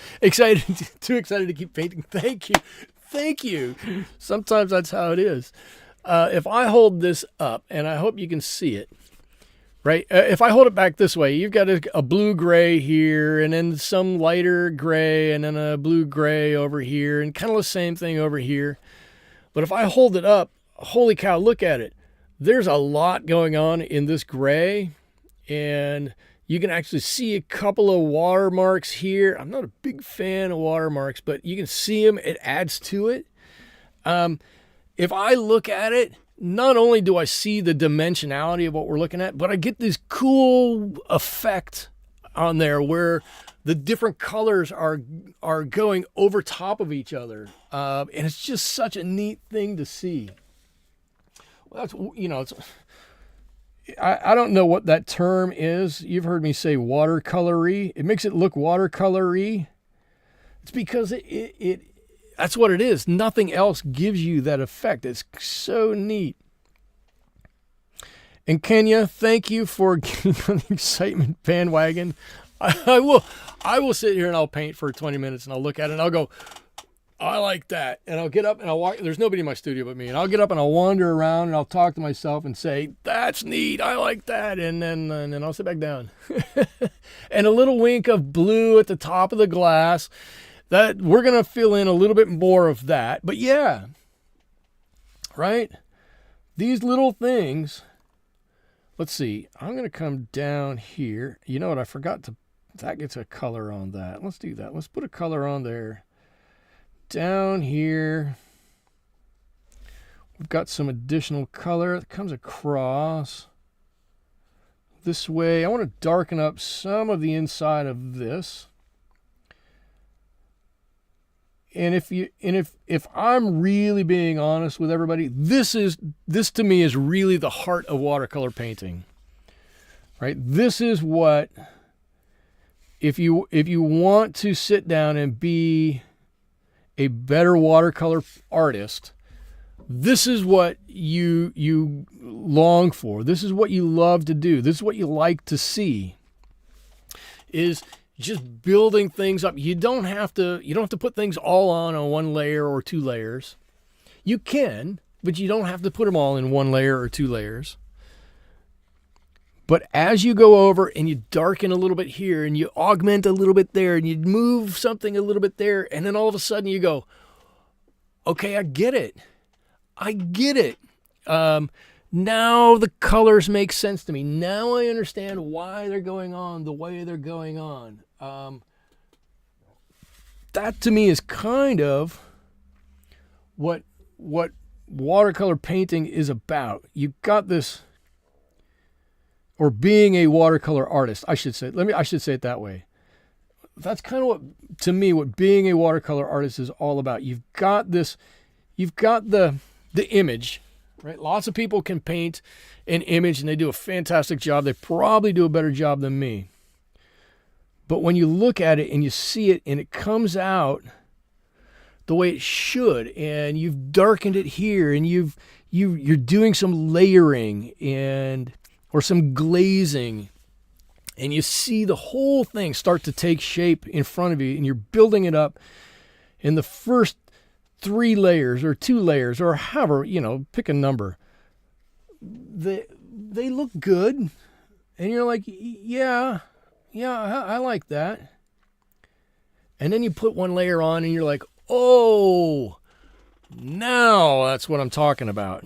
too excited to keep painting. Thank you. Sometimes that's how it is. If I hold this up, and I hope you can see it, right? If I hold it back this way, you've got a blue-gray here, and then some lighter gray, and then a blue-gray over here, and kind of the same thing over here. But if I hold it up, holy cow, look at it. There's a lot going on in this gray, and you can actually see a couple of watermarks here. I'm not a big fan of watermarks, but you can see them. It adds to it. If I look at it, not only do I see the dimensionality of what we're looking at, but I get this cool effect on there where the different colors are going over top of each other. And it's just such a neat thing to see. Well, that's, I don't know what that term is. You've heard me say watercolory. It makes it look watercolory. It's because it that's what it is. Nothing else gives you that effect. It's so neat. And Kenya, thank you for getting on the excitement bandwagon. I will sit here and I'll paint for 20 minutes and I'll look at it and I'll go, I like that. And I'll get up and I'll walk. There's nobody in my studio but me. And I'll get up and I'll wander around and I'll talk to myself and say, that's neat. I like that. And then I'll sit back down. And a little wink of blue at the top of the glass. That we're going to fill in a little bit more of that. But yeah, right? These little things. Let's see. I'm going to come down here. You know what? I forgot to, that gets a color on that. Let's do that. Let's put a color on there. Down here, we've got some additional color that comes across this way. I want to darken up some of the inside of this. And if I'm really being honest with everybody, this to me is really the heart of watercolor painting. Right? This is what if you want to sit down and be a better watercolor artist, this is what you long for. This is what you love to do. This is what you like to see, is just building things up. You don't have to put things all on one layer or two layers. You can, but you don't have to put them all in one layer or two layers. But as you go over and you darken a little bit here and you augment a little bit there and you move something a little bit there, and then all of a sudden you go, okay, I get it. I get it. Now the colors make sense to me. Now I understand why they're going on the way they're going on. That to me is kind of what watercolor painting is about. You've got this, or being a watercolor artist, I should say. I should say it that way. That's kind of what, to me, what being a watercolor artist is all about. You've got this, you've got the image, right? Lots of people can paint an image and they do a fantastic job. They probably do a better job than me. But when you look at it and you see it and it comes out the way it should, and you've darkened it here, and you're doing some layering or some glazing, and you see the whole thing start to take shape in front of you, and you're building it up in the first 3 layers or 2 layers or however, pick a number. They look good, and you're like, yeah, I like that. And then you put one layer on and you're like, oh, now that's what I'm talking about.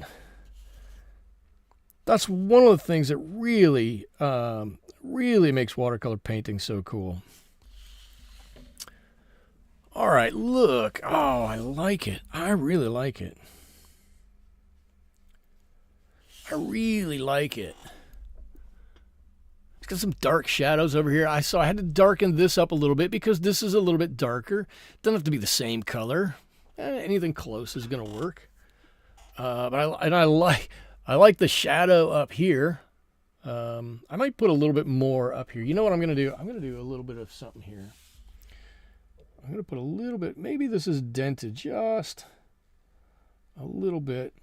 That's one of the things that really, really makes watercolor painting so cool. All right, look. Oh, I like it. I really like it. I really like it. It's got some dark shadows over here. I had to darken this up a little bit because this is a little bit darker. It doesn't have to be the same color. Anything close is going to work. But I like the shadow up here. I might put a little bit more up here. You know what I'm going to do? I'm going to do a little bit of something here. I'm going to put a little bit. Maybe this is dented just a little bit.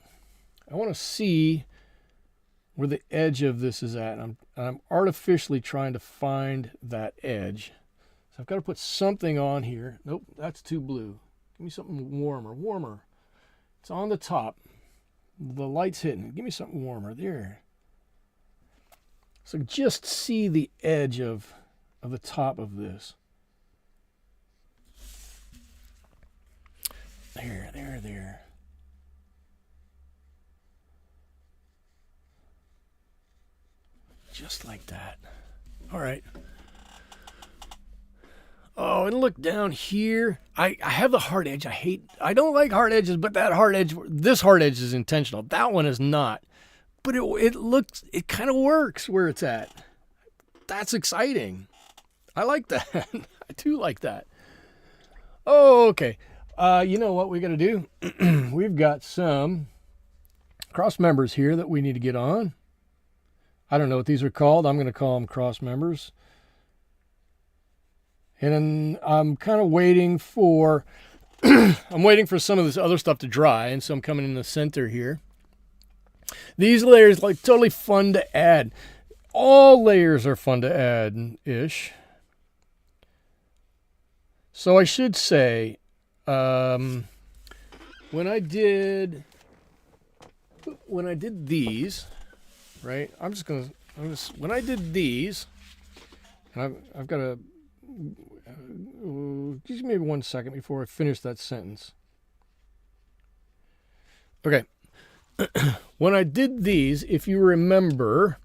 I want to see where the edge of this is at. I'm artificially trying to find that edge. So I've got to put something on here. Nope, that's too blue. Give me something warmer. It's on the top. The light's hitting. Give me something warmer. There. So just see the edge of the top of this. There. Just like that. All right. Oh, and look down here. I have the hard edge. I don't like hard edges, but this hard edge is intentional. That one is not. But it kind of works where it's at. That's exciting. I like that. I do like that. Oh, okay. You know what we got to do? We've got some cross members here that we need to get on. I don't know what these are called. I'm going to call them cross members. And then I'm kind of waiting for some of this other stuff to dry, and so I'm coming in the center here. These layers totally fun to add. All layers are fun to add-ish. So I should say, when I did these, right? When I did these, and I've got to, just maybe 1 second before I finish that sentence. Okay. When I did these, if you remember,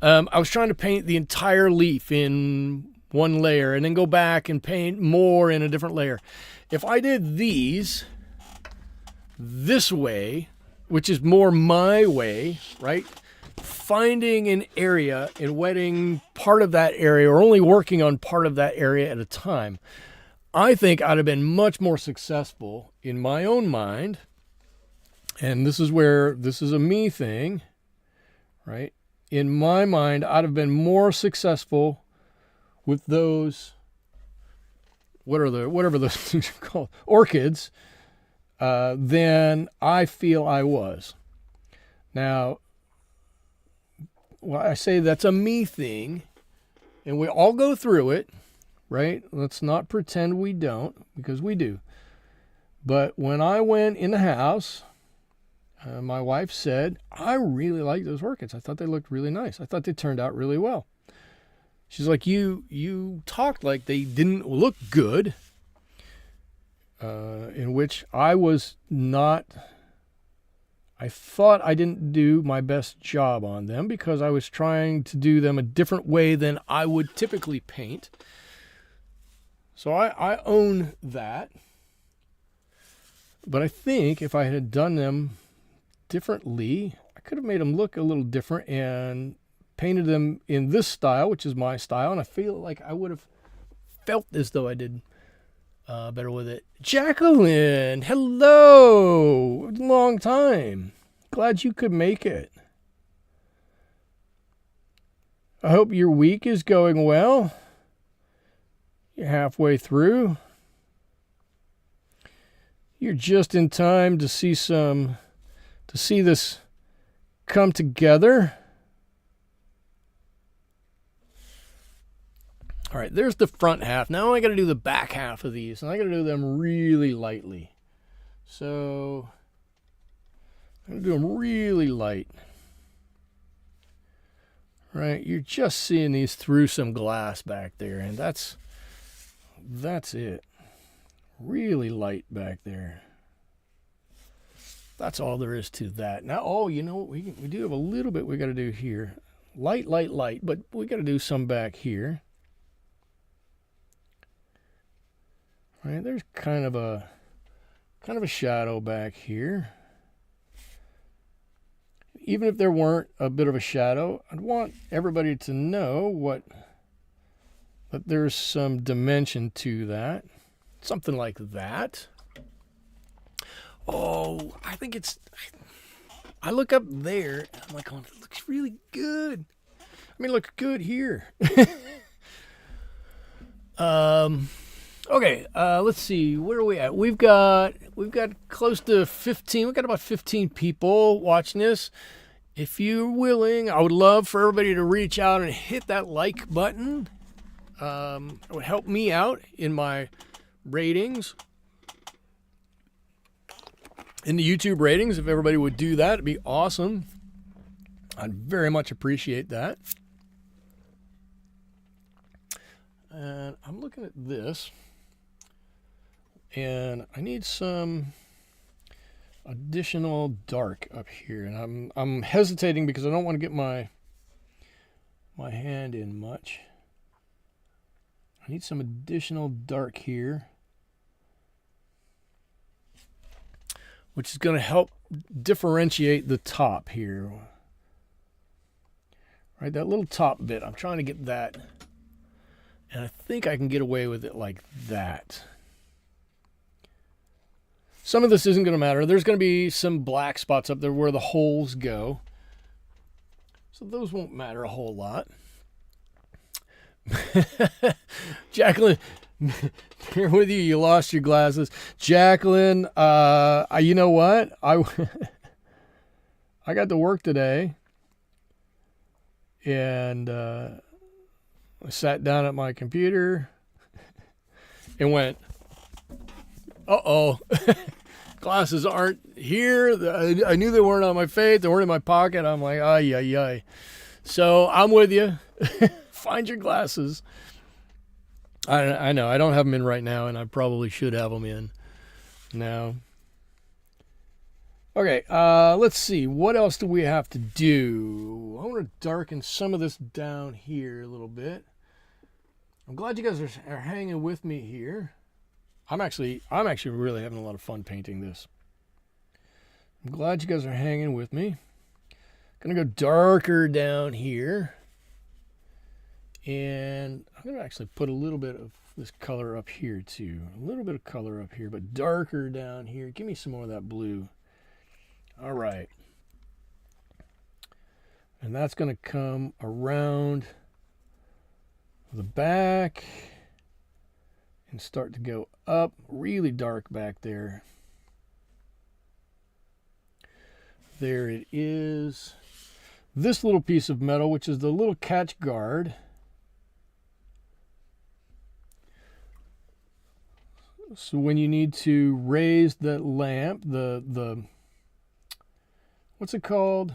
I was trying to paint the entire leaf in one layer and then go back and paint more in a different layer. If I did these this way, which is more my way, right? Finding an area and wetting part of that area, or only working on part of that area at a time, I think I'd have been much more successful in my own mind. And this is a me thing, right? In my mind, I'd have been more successful with those, whatever those things are called, orchids, than I feel I was. Now, well, I say that's a me thing, and we all go through it, right? Let's not pretend we don't, because we do. But when I went in the house, my wife said, I really like those orchids. I thought they looked really nice. I thought they turned out really well. She's like, you talked like they didn't look good, in which I was not, I thought I didn't do my best job on them because I was trying to do them a different way than I would typically paint. So I own that. But I think if I had done them differently, I could have made them look a little different and painted them in this style, which is my style, and I feel like I would have felt as though I did better with it. Jacqueline, hello! Long time. Glad you could make it. I hope your week is going well. You're halfway through. You're just in time to see this come together. All right, there's the front half. Now I got to do the back half of these, and I got to do them really lightly. So I'm going to do them really light. Right, you're just seeing these through some glass back there, and that's it. Really light back there. That's all there is to that. Now, oh, you know what? We do have a little bit we got to do here. Light, light, light, but we got to do some back here. Right, there's kind of a shadow back here. Even if there weren't a bit of a shadow, I'd want everybody to know that there's some dimension to that. Something like that. Oh, I think I look up there, and I'm like, oh, it looks really good. I mean, it looks good here. Okay, let's see. Where are we at? We've got close to 15. We've got about 15 people watching this. If you're willing, I would love for everybody to reach out and hit that like button. It would help me out in my ratings. In the YouTube ratings, if everybody would do that, it'd be awesome. I'd very much appreciate that. And I'm looking at this, and I need some additional dark up here, and I'm hesitating because I don't want to get my hand in much. I need some additional dark here, which is going to help differentiate the top here. Right, that little top bit, I'm trying to get that, and I think I can get away with it like that. Some of this isn't going to matter. There's going to be some black spots up there where the holes go, so those won't matter a whole lot. Jacqueline, here with you. You lost your glasses, Jacqueline. You know what? I got to work today, and I sat down at my computer and went, uh-oh, glasses aren't here. I knew they weren't on my face. They weren't in my pocket. I'm like, ay, ay, ay. So I'm with you. Find your glasses. I know. I don't have them in right now, and I probably should have them in now. Okay, let's see. What else do we have to do? I want to darken some of this down here a little bit. I'm glad you guys are hanging with me here. I'm actually really having a lot of fun painting this. I'm glad you guys are hanging with me. Gonna go darker down here. And I'm going to actually put a little bit of this color up here too. A little bit of color up here, but darker down here. Give me some more of that blue. All right. And that's going to come around the back and start to go up really dark back there. There it is. This little piece of metal, which is the little catch guard. So when you need to raise the lamp, the what's it called?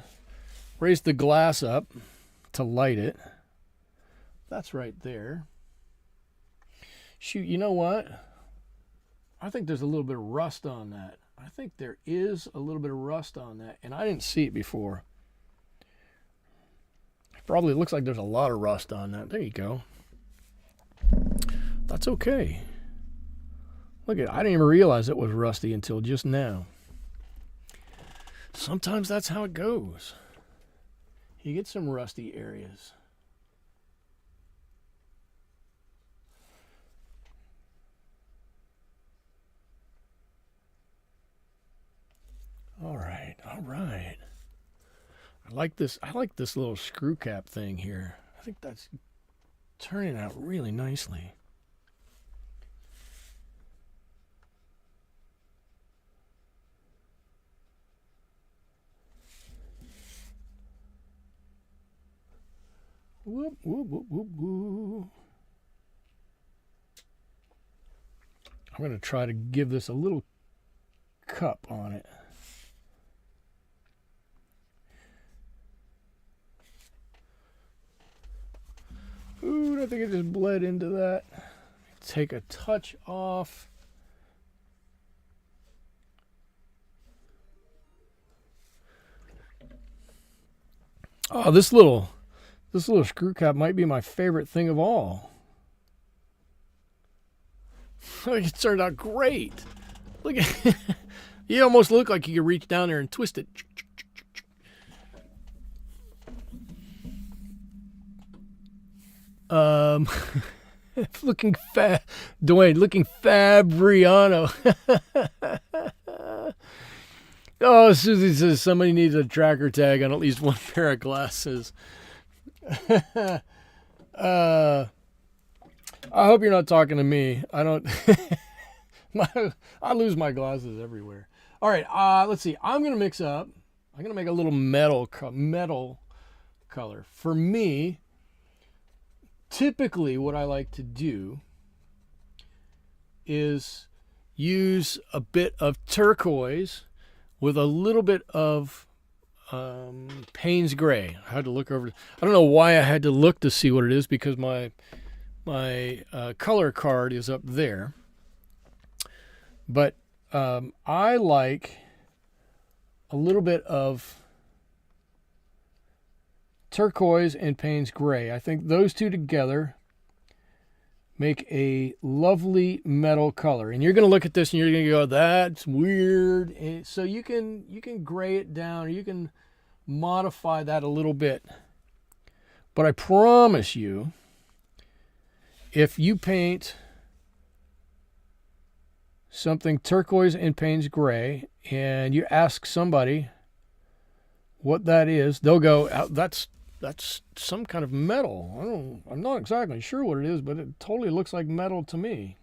Raise the glass up to light it. That's right there. Shoot, you know what? I think there's a little bit of rust on that. I think there is a little bit of rust on that, and I didn't see it before. Probably looks like there's a lot of rust on that. There you go. That's okay. Look at it. I didn't even realize it was rusty until just now. Sometimes that's how it goes. You get some rusty areas. All right, all right. I like this little screw cap thing here. I think that's turning out really nicely. Whoop, whoop, whoop, whoop, whoop. I'm going to try to give this a little cup on it. Ooh, I think it just bled into that. Take a touch off. Oh, this little screw cap might be my favorite thing of all. It turned out great. Look at you almost look like you could reach down there and twist it. Looking Dwayne, looking Fabriano. Oh, Susie says somebody needs a tracker tag on at least one pair of glasses. I hope you're not talking to me. I don't. I lose my glasses everywhere. All right, let's see. I'm gonna mix up. I'm gonna make a little metal color. For me, typically what I like to do is use a bit of turquoise with a little bit of Paynes Gray. I had to look over. I don't know why I had to look to see what it is, because my color card is up there. But I like a little bit of turquoise and Paynes Gray. I think those two together make a lovely metal color. And you're going to look at this and you're going to go, that's weird. And so you can gray it down, or you can modify that a little bit. But I promise you, if you paint something turquoise and Paynes Gray and you ask somebody what that is, they'll go, that's some kind of metal. I'm not exactly sure what it is, but it totally looks like metal to me.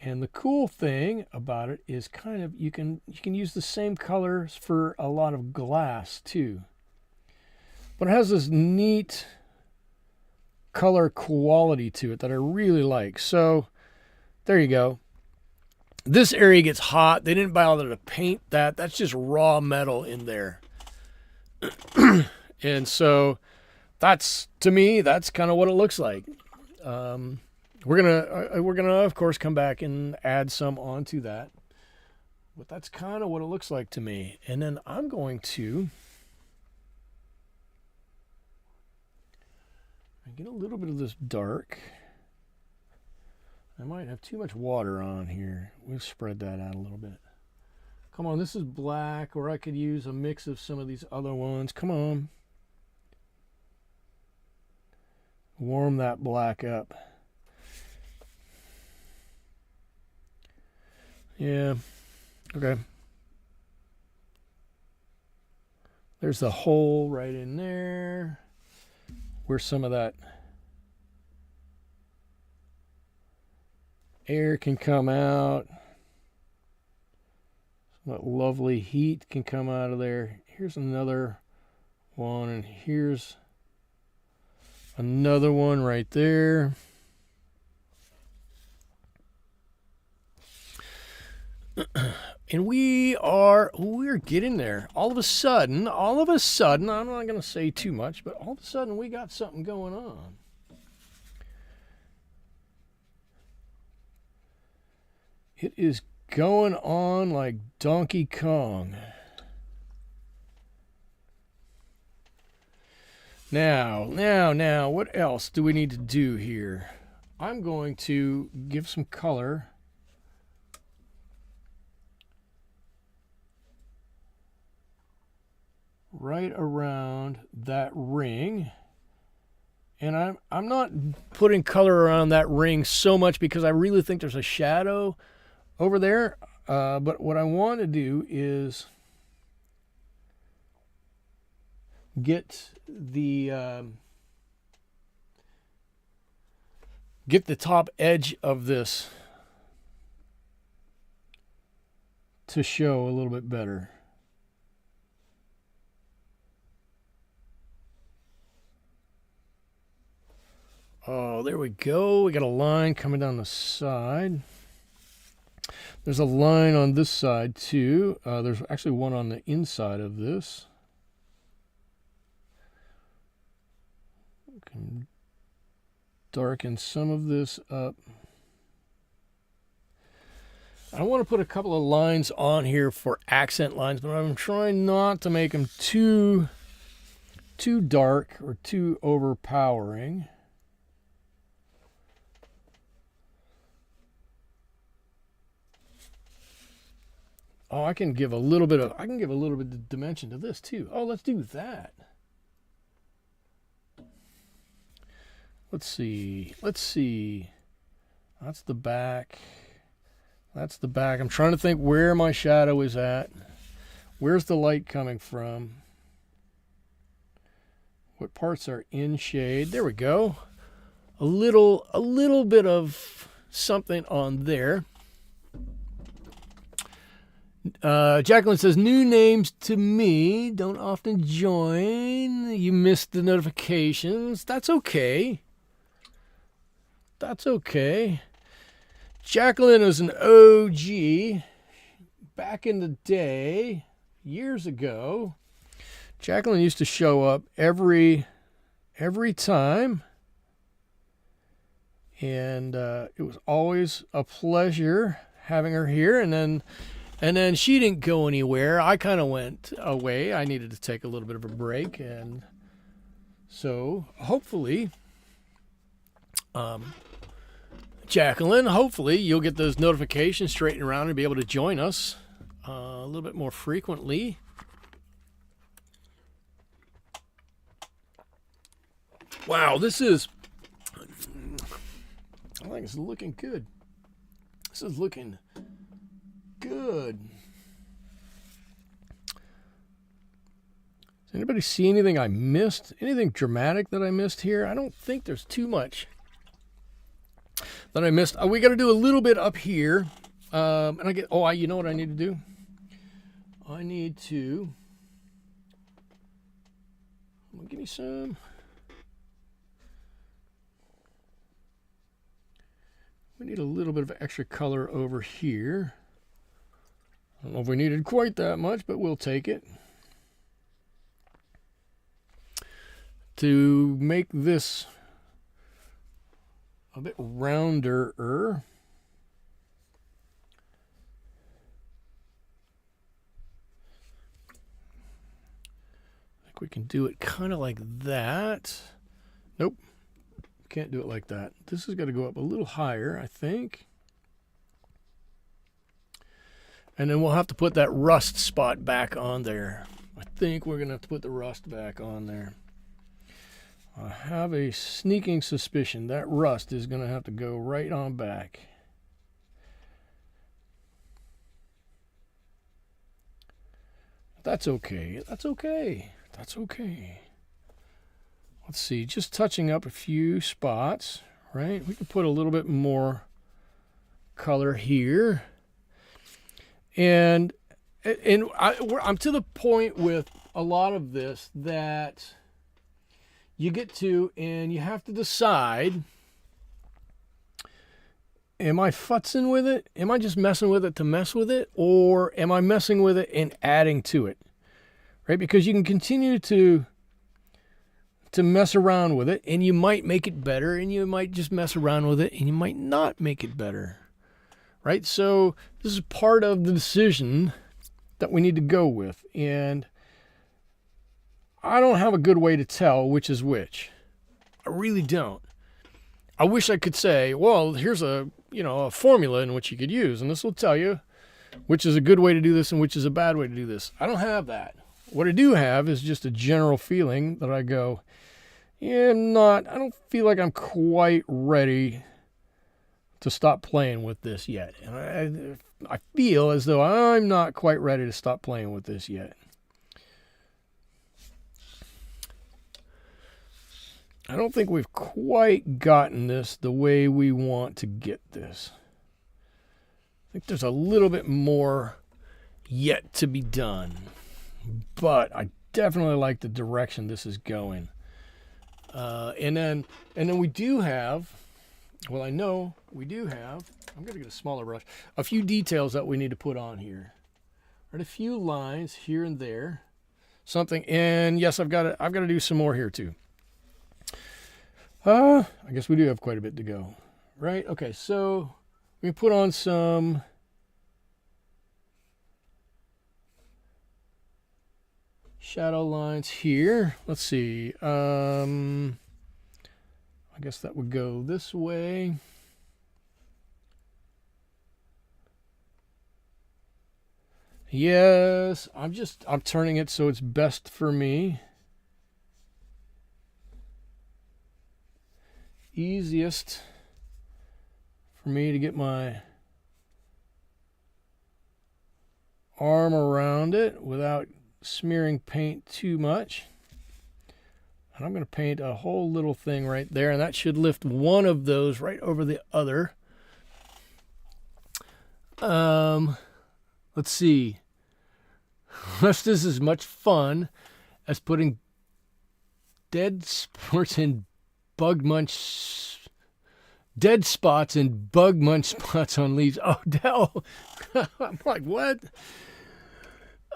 And the cool thing about it is kind of you can use the same colors for a lot of glass too. But it has this neat color quality to it that I really like. So there you go. This area gets hot. They didn't bother to paint that. That's just raw metal in there. And so to me, that's kind of what it looks like. We're gonna of course come back and add some onto that. But that's kind of what it looks like to me. And then I'm going to get a little bit of this dark. I might have too much water on here. We'll spread that out a little bit. Come on, this is black, or I could use a mix of some of these other ones. Come on. Warm that black up. Yeah. Okay. There's the hole right in there where some of that air can come out. Some of that lovely heat can come out of there. Here's another one, and here's another one right there. And we're getting there. All of a sudden, I'm not going to say too much, but all of a sudden we got something going on. It is going on like Donkey Kong. Now, what else do we need to do here? I'm going to give some color right around that ring. And I'm not putting color around that ring so much because I really think there's a shadow over there. But what I want to do is get the top edge of this to show a little bit better. Oh, there we go. We got a line coming down the side. There's a line on this side too. There's actually one on the inside of this. We can darken some of this up. I want to put a couple of lines on here for accent lines, but I'm trying not to make them too dark or too overpowering. Oh, I can give a little bit of dimension to this too. Oh, let's do that. Let's see. That's the back. I'm trying to think where my shadow is at. Where's the light coming from? What parts are in shade? There we go. A little bit of something on there. Jacqueline says, new names to me. Don't often join. You missed the notifications. That's okay. Jacqueline is an OG. Back in the day, years ago, Jacqueline used to show up every time. And it was always a pleasure having her here. And then she didn't go anywhere. I kind of went away. I needed to take a little bit of a break. And so hopefully, Jacqueline, hopefully you'll get those notifications straightened around and be able to join us a little bit more frequently. Wow, I think it's looking good. This is looking good. Does anybody see anything I missed? Anything dramatic that I missed here? I don't think there's too much that I missed. We got to do a little bit up here. And you know what I need to do? I need to give me some. We need a little bit of extra color over here. I don't know if we needed quite that much, but we'll take it. To make this a bit rounder. I think we can do it kind of like that. Nope. Can't do it like that. This has got to go up a little higher, I think. And then we'll have to put that rust spot back on there. I think we're going to have to put the rust back on there. I have a sneaking suspicion that rust is going to have to go right on back. That's okay. That's okay. That's okay. Let's see, just touching up a few spots, right? We can put a little bit more color here. And I'm to the point with a lot of this that you get to and you have to decide, am I futzing with it? Am I just messing with it to mess with it? Or am I messing with it and adding to it? Right? Because you can continue to mess around with it, and you might make it better, and you might just mess around with it, and you might not make it better. Right? So this is part of the decision that we need to go with. And I don't have a good way to tell which is which. I really don't. I wish I could say, well, here's a formula in which you could use, and this will tell you which is a good way to do this and which is a bad way to do this. I don't have that. What I do have is just a general feeling that I go, yeah, I don't feel like I'm quite ready to stop playing with this yet. And I feel as though I'm not quite ready to stop playing with this yet. I don't think we've quite gotten this the way we want to get this. I think there's a little bit more yet to be done. But I definitely like the direction this is going. And then we do have, well, I know we do have, I'm going to get a smaller brush, a few details that we need to put on here. Right, a few lines here and there. Something, and yes, I've got to do some more here too. I guess we do have quite a bit to go. Right? Okay, so we put on some shadow lines here. Let's see. I guess that would go this way. Yes, I'm turning it so it's best for me. Easiest for me to get my arm around it without smearing paint too much. And I'm going to paint a whole little thing right there, and that should lift one of those right over the other. Let's see. Unless this is as much fun as putting dead spots and bug munch spots on leaves. Oh, no. I'm like, what?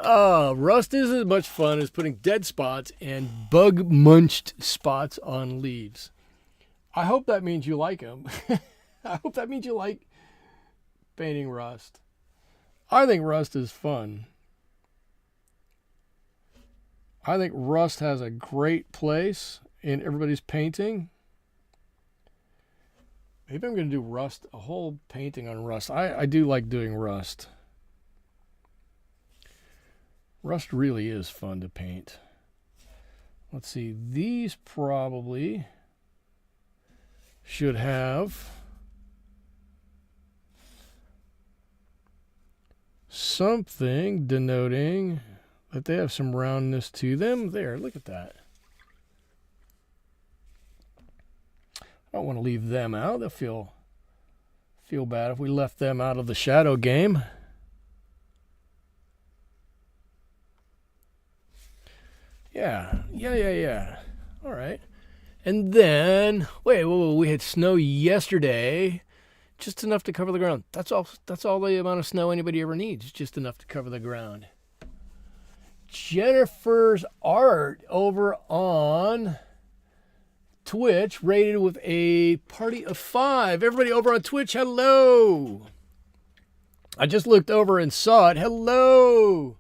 Rust isn't as much fun as putting dead spots and bug-munched spots on leaves. I hope that means you like them. I hope that means you like painting rust. I think rust is fun. I think rust has a great place in everybody's painting. Maybe I'm going to do rust, a whole painting on rust. I do like doing rust. Rust really is fun to paint. Let's see, these probably should have something denoting that they have some roundness to them. There, look at that. I don't want to leave them out. They'll feel bad if we left them out of the shadow game. Yeah. All right. And then, wait, we had snow yesterday, just enough to cover the ground. That's all the amount of snow anybody ever needs, just enough to cover the ground. Jennifer's art over on Twitch rated with a party of 5. Everybody over on Twitch, hello. I just looked over and saw it. Hello.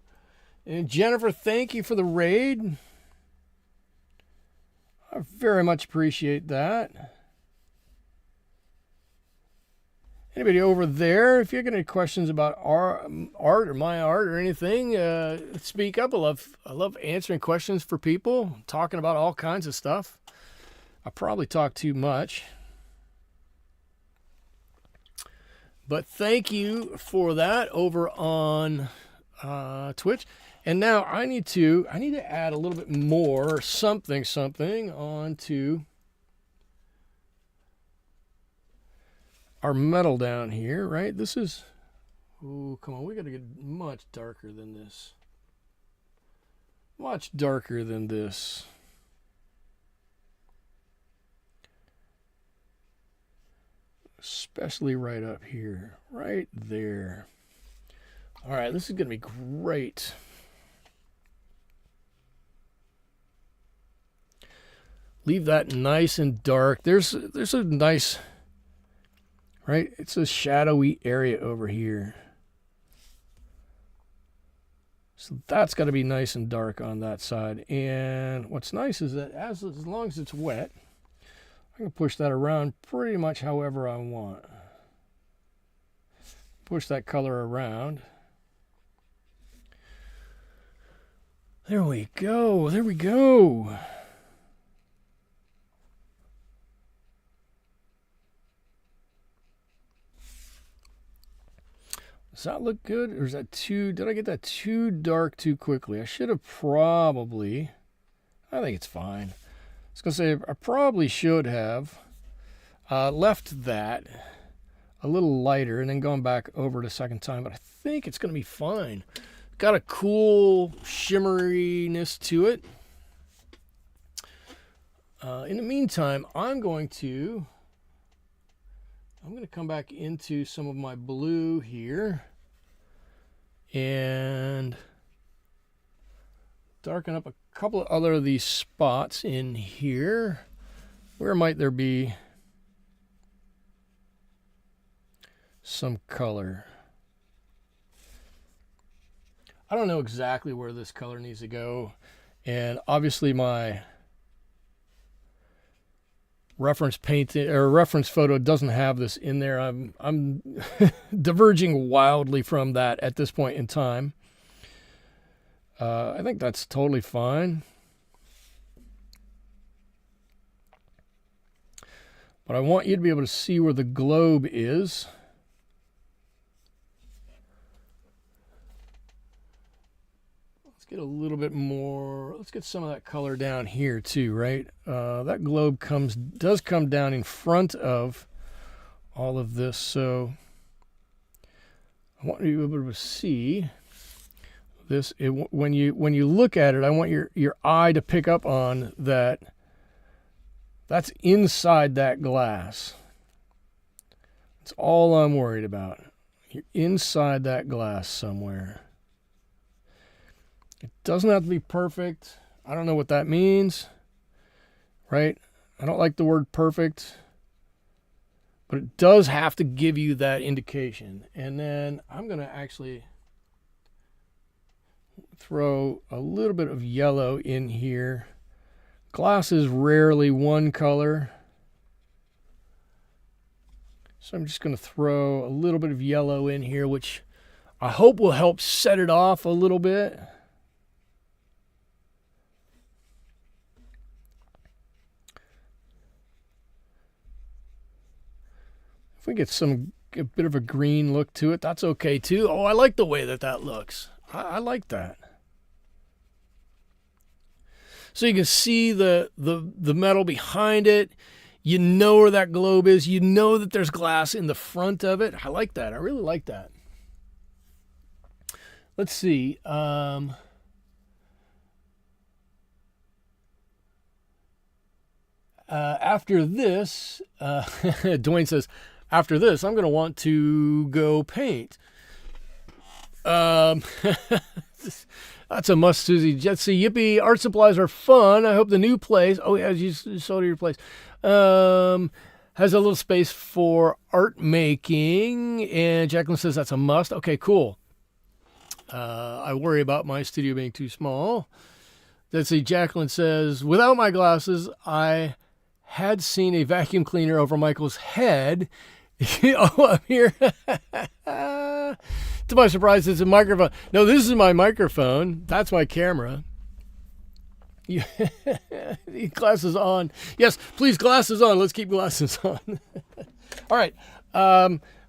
And Jennifer, thank you for the raid. I very much appreciate that. Anybody over there, if you have any questions about art or my art or anything, speak up. I love answering questions for people, talking about all kinds of stuff. I probably talk too much. But thank you for that over on twitch. And now I need to add a little bit more something onto our metal down here, right? This is, oh, come on, we got to get much darker than this. Much darker than this. Especially right up here, right there. All right, this is going to be great. Leave that nice and dark. There's a nice, right? It's a shadowy area over here. So that's got to be nice and dark on that side. And what's nice is that as long as it's wet, I can push that around pretty much however I want. Push that color around. There we go. There we go. Does that look good? Or is that too, did I get that too dark too quickly? I should have probably, I think it's fine. I was going to say, I probably should have left that a little lighter and then gone back over it a second time, but I think it's going to be fine. Got a cool shimmeriness to it. In the meantime, I'm going to come back into some of my blue here and darken up a couple of other of these spots in here. Where might there be some color? I don't know exactly where this color needs to go, and obviously my reference painting or reference photo doesn't have this in there. I'm diverging wildly from that at this point in time. I think that's totally fine. But I want you to be able to see where the globe is. Let's get a little bit more, let's get some of that color down here too, right? That globe does come down in front of all of this, so I want you to be able to see this. When you look at it, I want your eye to pick up on that. That's inside that glass. That's all I'm worried about. You're inside that glass somewhere. It doesn't have to be perfect. I don't know what that means, right? I don't like the word perfect, but it does have to give you that indication. And then I'm going to actually throw a little bit of yellow in here. Glass is rarely one color, so I'm just going to throw a little bit of yellow in here, which I hope will help set it off a little bit. If we get a bit of a green look to it, that's okay too. Oh, I like the way that looks. I like that. So you can see the metal behind it. You know where that globe is. You know that there's glass in the front of it. I like that. I really like that. Let's see. After this, Dwayne says, after this, I'm going to want to go paint. That's a must, Susie. Jetsy, yippee. Art supplies are fun. I hope the new place, oh yeah, you sold your place, has a little space for art making. And Jacqueline says that's a must. Okay, cool. I worry about my studio being too small. Let's see. Jacqueline says, without my glasses, I had seen a vacuum cleaner over Michael's head. Oh, I'm here. To my surprise, it's a microphone. No, this is my microphone. That's my camera. Glasses on. Yes, please, glasses on. Let's keep glasses on. All right.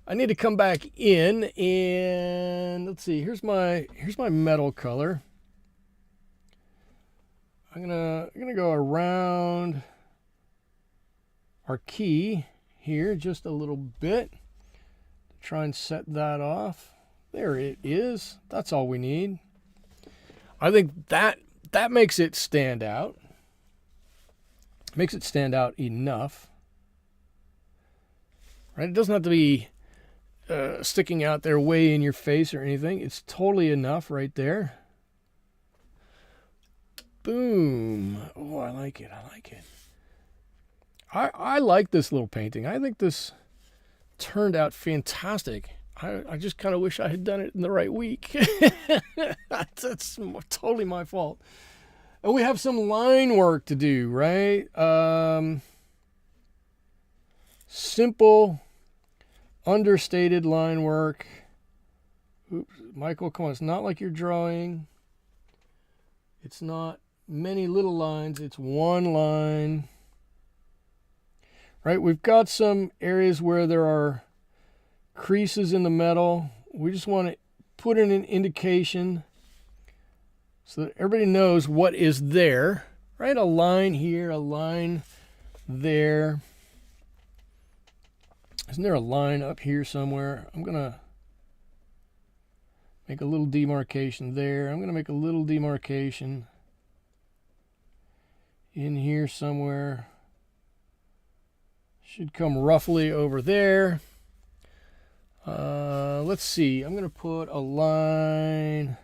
I need to come back in and let's see. Here's my metal color. I'm gonna go around our key here just a little bit. Try and set that off. There it is. That's all we need. I think that makes it stand out. Makes it stand out enough. Right? It doesn't have to be sticking out there way in your face or anything. It's totally enough right there. Boom. Oh, I like it. I like it. I like this little painting. I think this turned out fantastic. I just kind of wish I had done it in the right week. That's totally my fault. And we have some line work to do, right? Simple, understated line work. Oops, Michael, come on. It's not like you're drawing. It's not many little lines. It's one line. Right, we've got some areas where there are creases in the metal. We just want to put in an indication so that everybody knows what is there. Right, a line here, a line there. Isn't there a line up here somewhere? I'm going to make a little demarcation there. I'm going to make a little demarcation in here somewhere. Should come roughly over there. Let's see. I'm going to put a line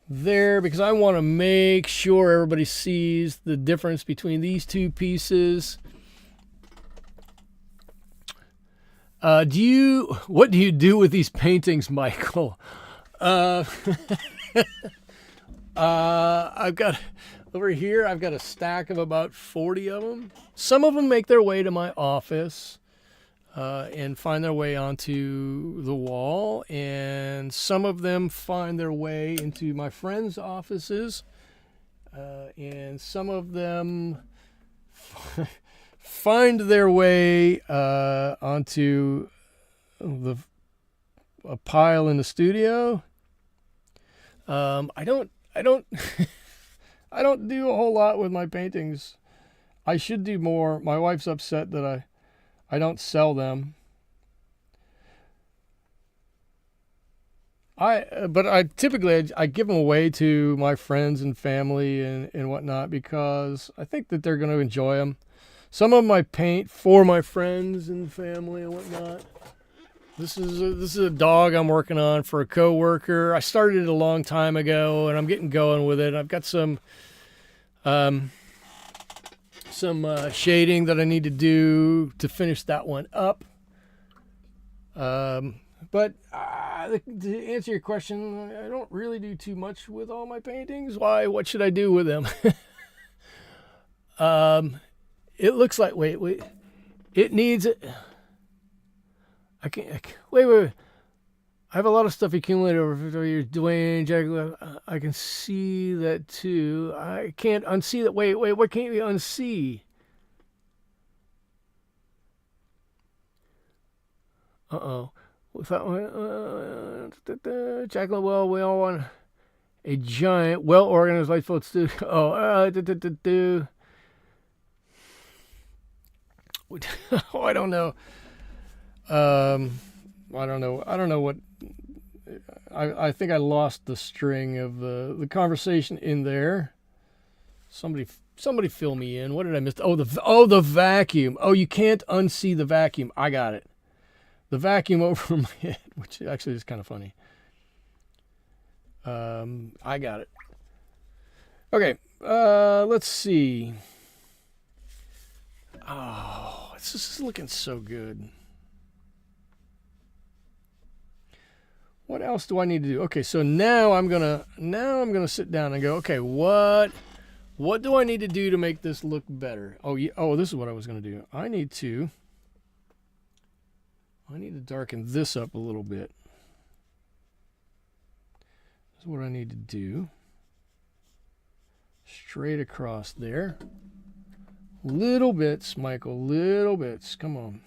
there because I want to make sure everybody sees the difference between these two pieces. What do you do with these paintings, Michael? I've got over here, I've got a stack of about 40 of them. Some of them make their way to my office and find their way onto the wall. And some of them find their way into my friends' offices. And some of them find their way onto a pile in the studio. I don't I don't do a whole lot with my paintings. I should do more. My wife's upset that I don't sell them. But I typically give them away to my friends and family and whatnot because I think that they're going to enjoy them. Some of them I paint for my friends and family and whatnot. This is a dog I'm working on for a coworker. I started it a long time ago, and I'm getting going with it. I've got some shading that I need to do to finish that one up. But to answer your question, I don't really do too much with all my paintings. Why? What should I do with them? It looks like wait. It needs it. Wait. I have a lot of stuff accumulated over 50 years. Dwayne, Jack, I can see that too. I can't unsee that. Wait, what can't we unsee? Uh-oh. Jacqueline, well, we all want a giant, well-organized Lightfoot studio. Oh, I don't know. I don't know what. I think I lost the string of the conversation in there. Somebody fill me in. What did I miss? The vacuum. Oh, you can't unsee the vacuum. I got it. The vacuum over my head, which actually is kind of funny. I got it. Okay. Let's see. Oh, this is looking so good. What else do I need to do? Okay, so now I'm gonna sit down and go, okay, what do I need to do to make this look better? Oh, this is what I was gonna do. I need to darken this up a little bit. This is what I need to do. Straight across there. Little bits, Michael, little bits. Come on.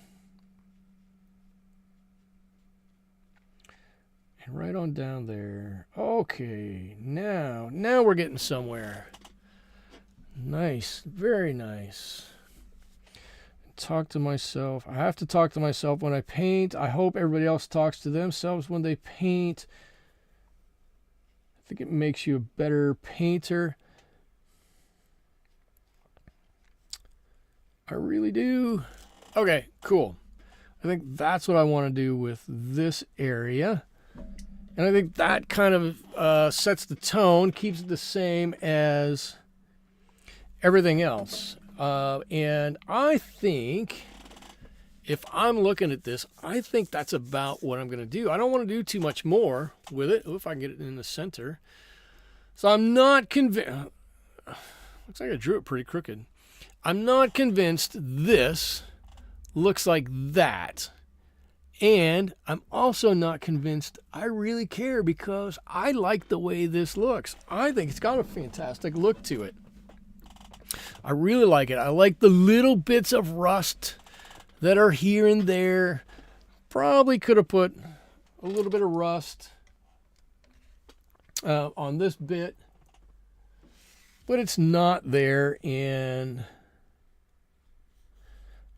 And right on down there. Okay, now we're getting somewhere. Nice, very nice. Talk to myself. I have to talk to myself when I paint. I hope everybody else talks to themselves when they paint. I think it makes you a better painter. I really do. Okay, cool. I think that's what I want to do with this area. And I think that kind of sets the tone, keeps it the same as everything else. And I think, if I'm looking at this, I think that's about what I'm going to do. I don't want to do too much more with it. If I can get it in the center. So I'm not convinced. Looks like I drew it pretty crooked. I'm not convinced this looks like that. And I'm also not convinced I really care, because I like the way this looks. I think it's got a fantastic look to it. I really like it. I like the little bits of rust that are here and there. Probably could have put a little bit of rust on this bit, but it's not there, and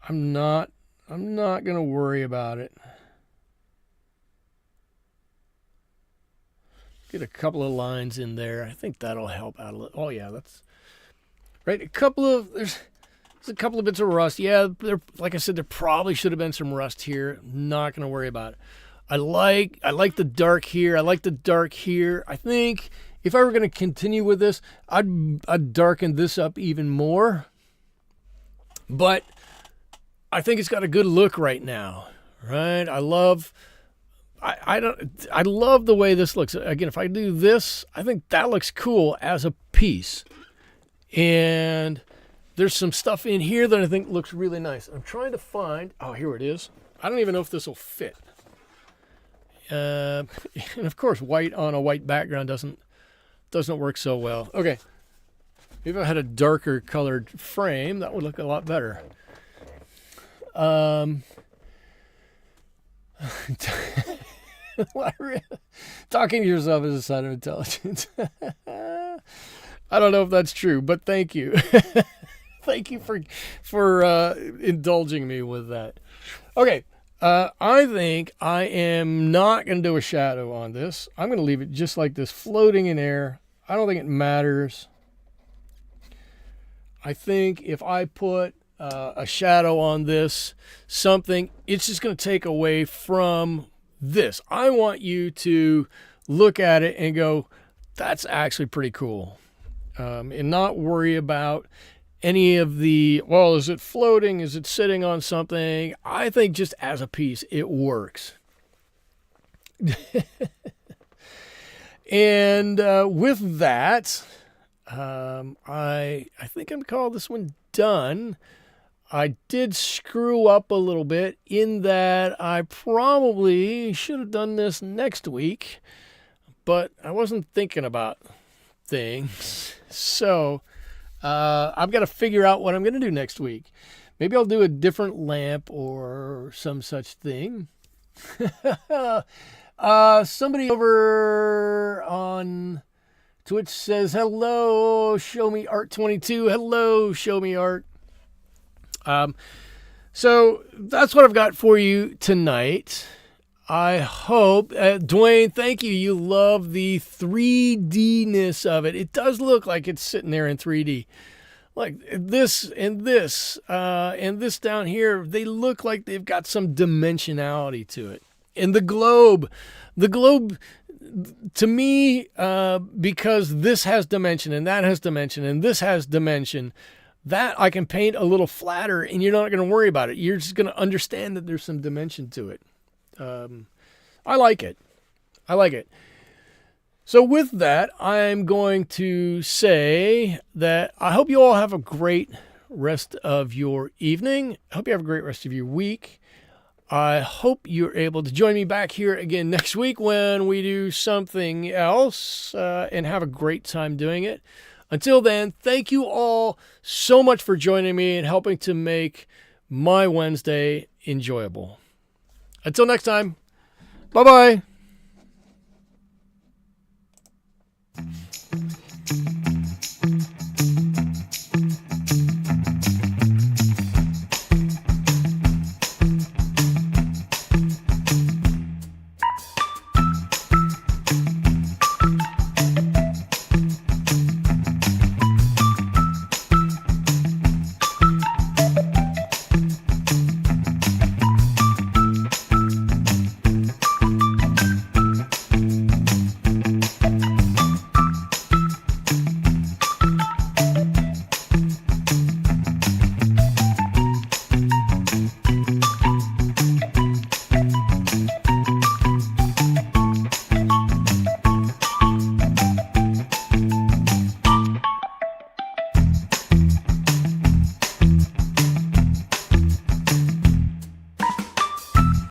I'm not going to worry about it. Get a couple of lines in there. I think that'll help out a little. Oh yeah, that's right. There's a couple of bits of rust. Yeah, like I said, there probably should have been some rust here. Not going to worry about it. I like the dark here. I like the dark here. I think if I were going to continue with this, I'd darken this up even more. But I think it's got a good look right now, right? I love the way this looks. Again, if I do this, I think that looks cool as a piece. And there's some stuff in here that I think looks really nice. I'm trying to find, oh, here it is. I don't even know if this will fit. And of course, white on a white background doesn't work so well. Okay, if I had a darker colored frame, that would look a lot better. Talking to yourself is a sign of intelligence. I don't know if that's true, but thank you. Thank you for indulging me with that. Okay, I think I am not going to do a shadow on this. I'm going to leave it just like this, floating in air. I don't think it matters. I think if I put a shadow on this, it's just going to take away from this. I want you to look at it and go, that's actually pretty cool. And not worry about any of the, well, is it floating? Is it sitting on something? I think just as a piece, it works. And with that, I think I'm going to call this one done. I did screw up a little bit in that I probably should have done this next week, but I wasn't thinking about things. So I've got to figure out what I'm going to do next week. Maybe I'll do a different lamp or some such thing. Somebody over on Twitch says, hello, Show Me Art 22. Hello, Show Me Art. So that's what I've got for you tonight. I hope, Dwayne, thank you. You love the 3D-ness of it. It does look like it's sitting there in 3D. Like this and this down here, they look like they've got some dimensionality to it. And the globe to me, because this has dimension and that has dimension and this has dimension, that I can paint a little flatter and you're not going to worry about it. You're just going to understand that there's some dimension to it. I like it. So with that, I'm going to say that I hope you all have a great rest of your evening. I hope you have a great rest of your week. I hope you're able to join me back here again next week when we do something else and have a great time doing it. Until then, thank you all so much for joining me and helping to make my Wednesday enjoyable. Until next time, bye-bye.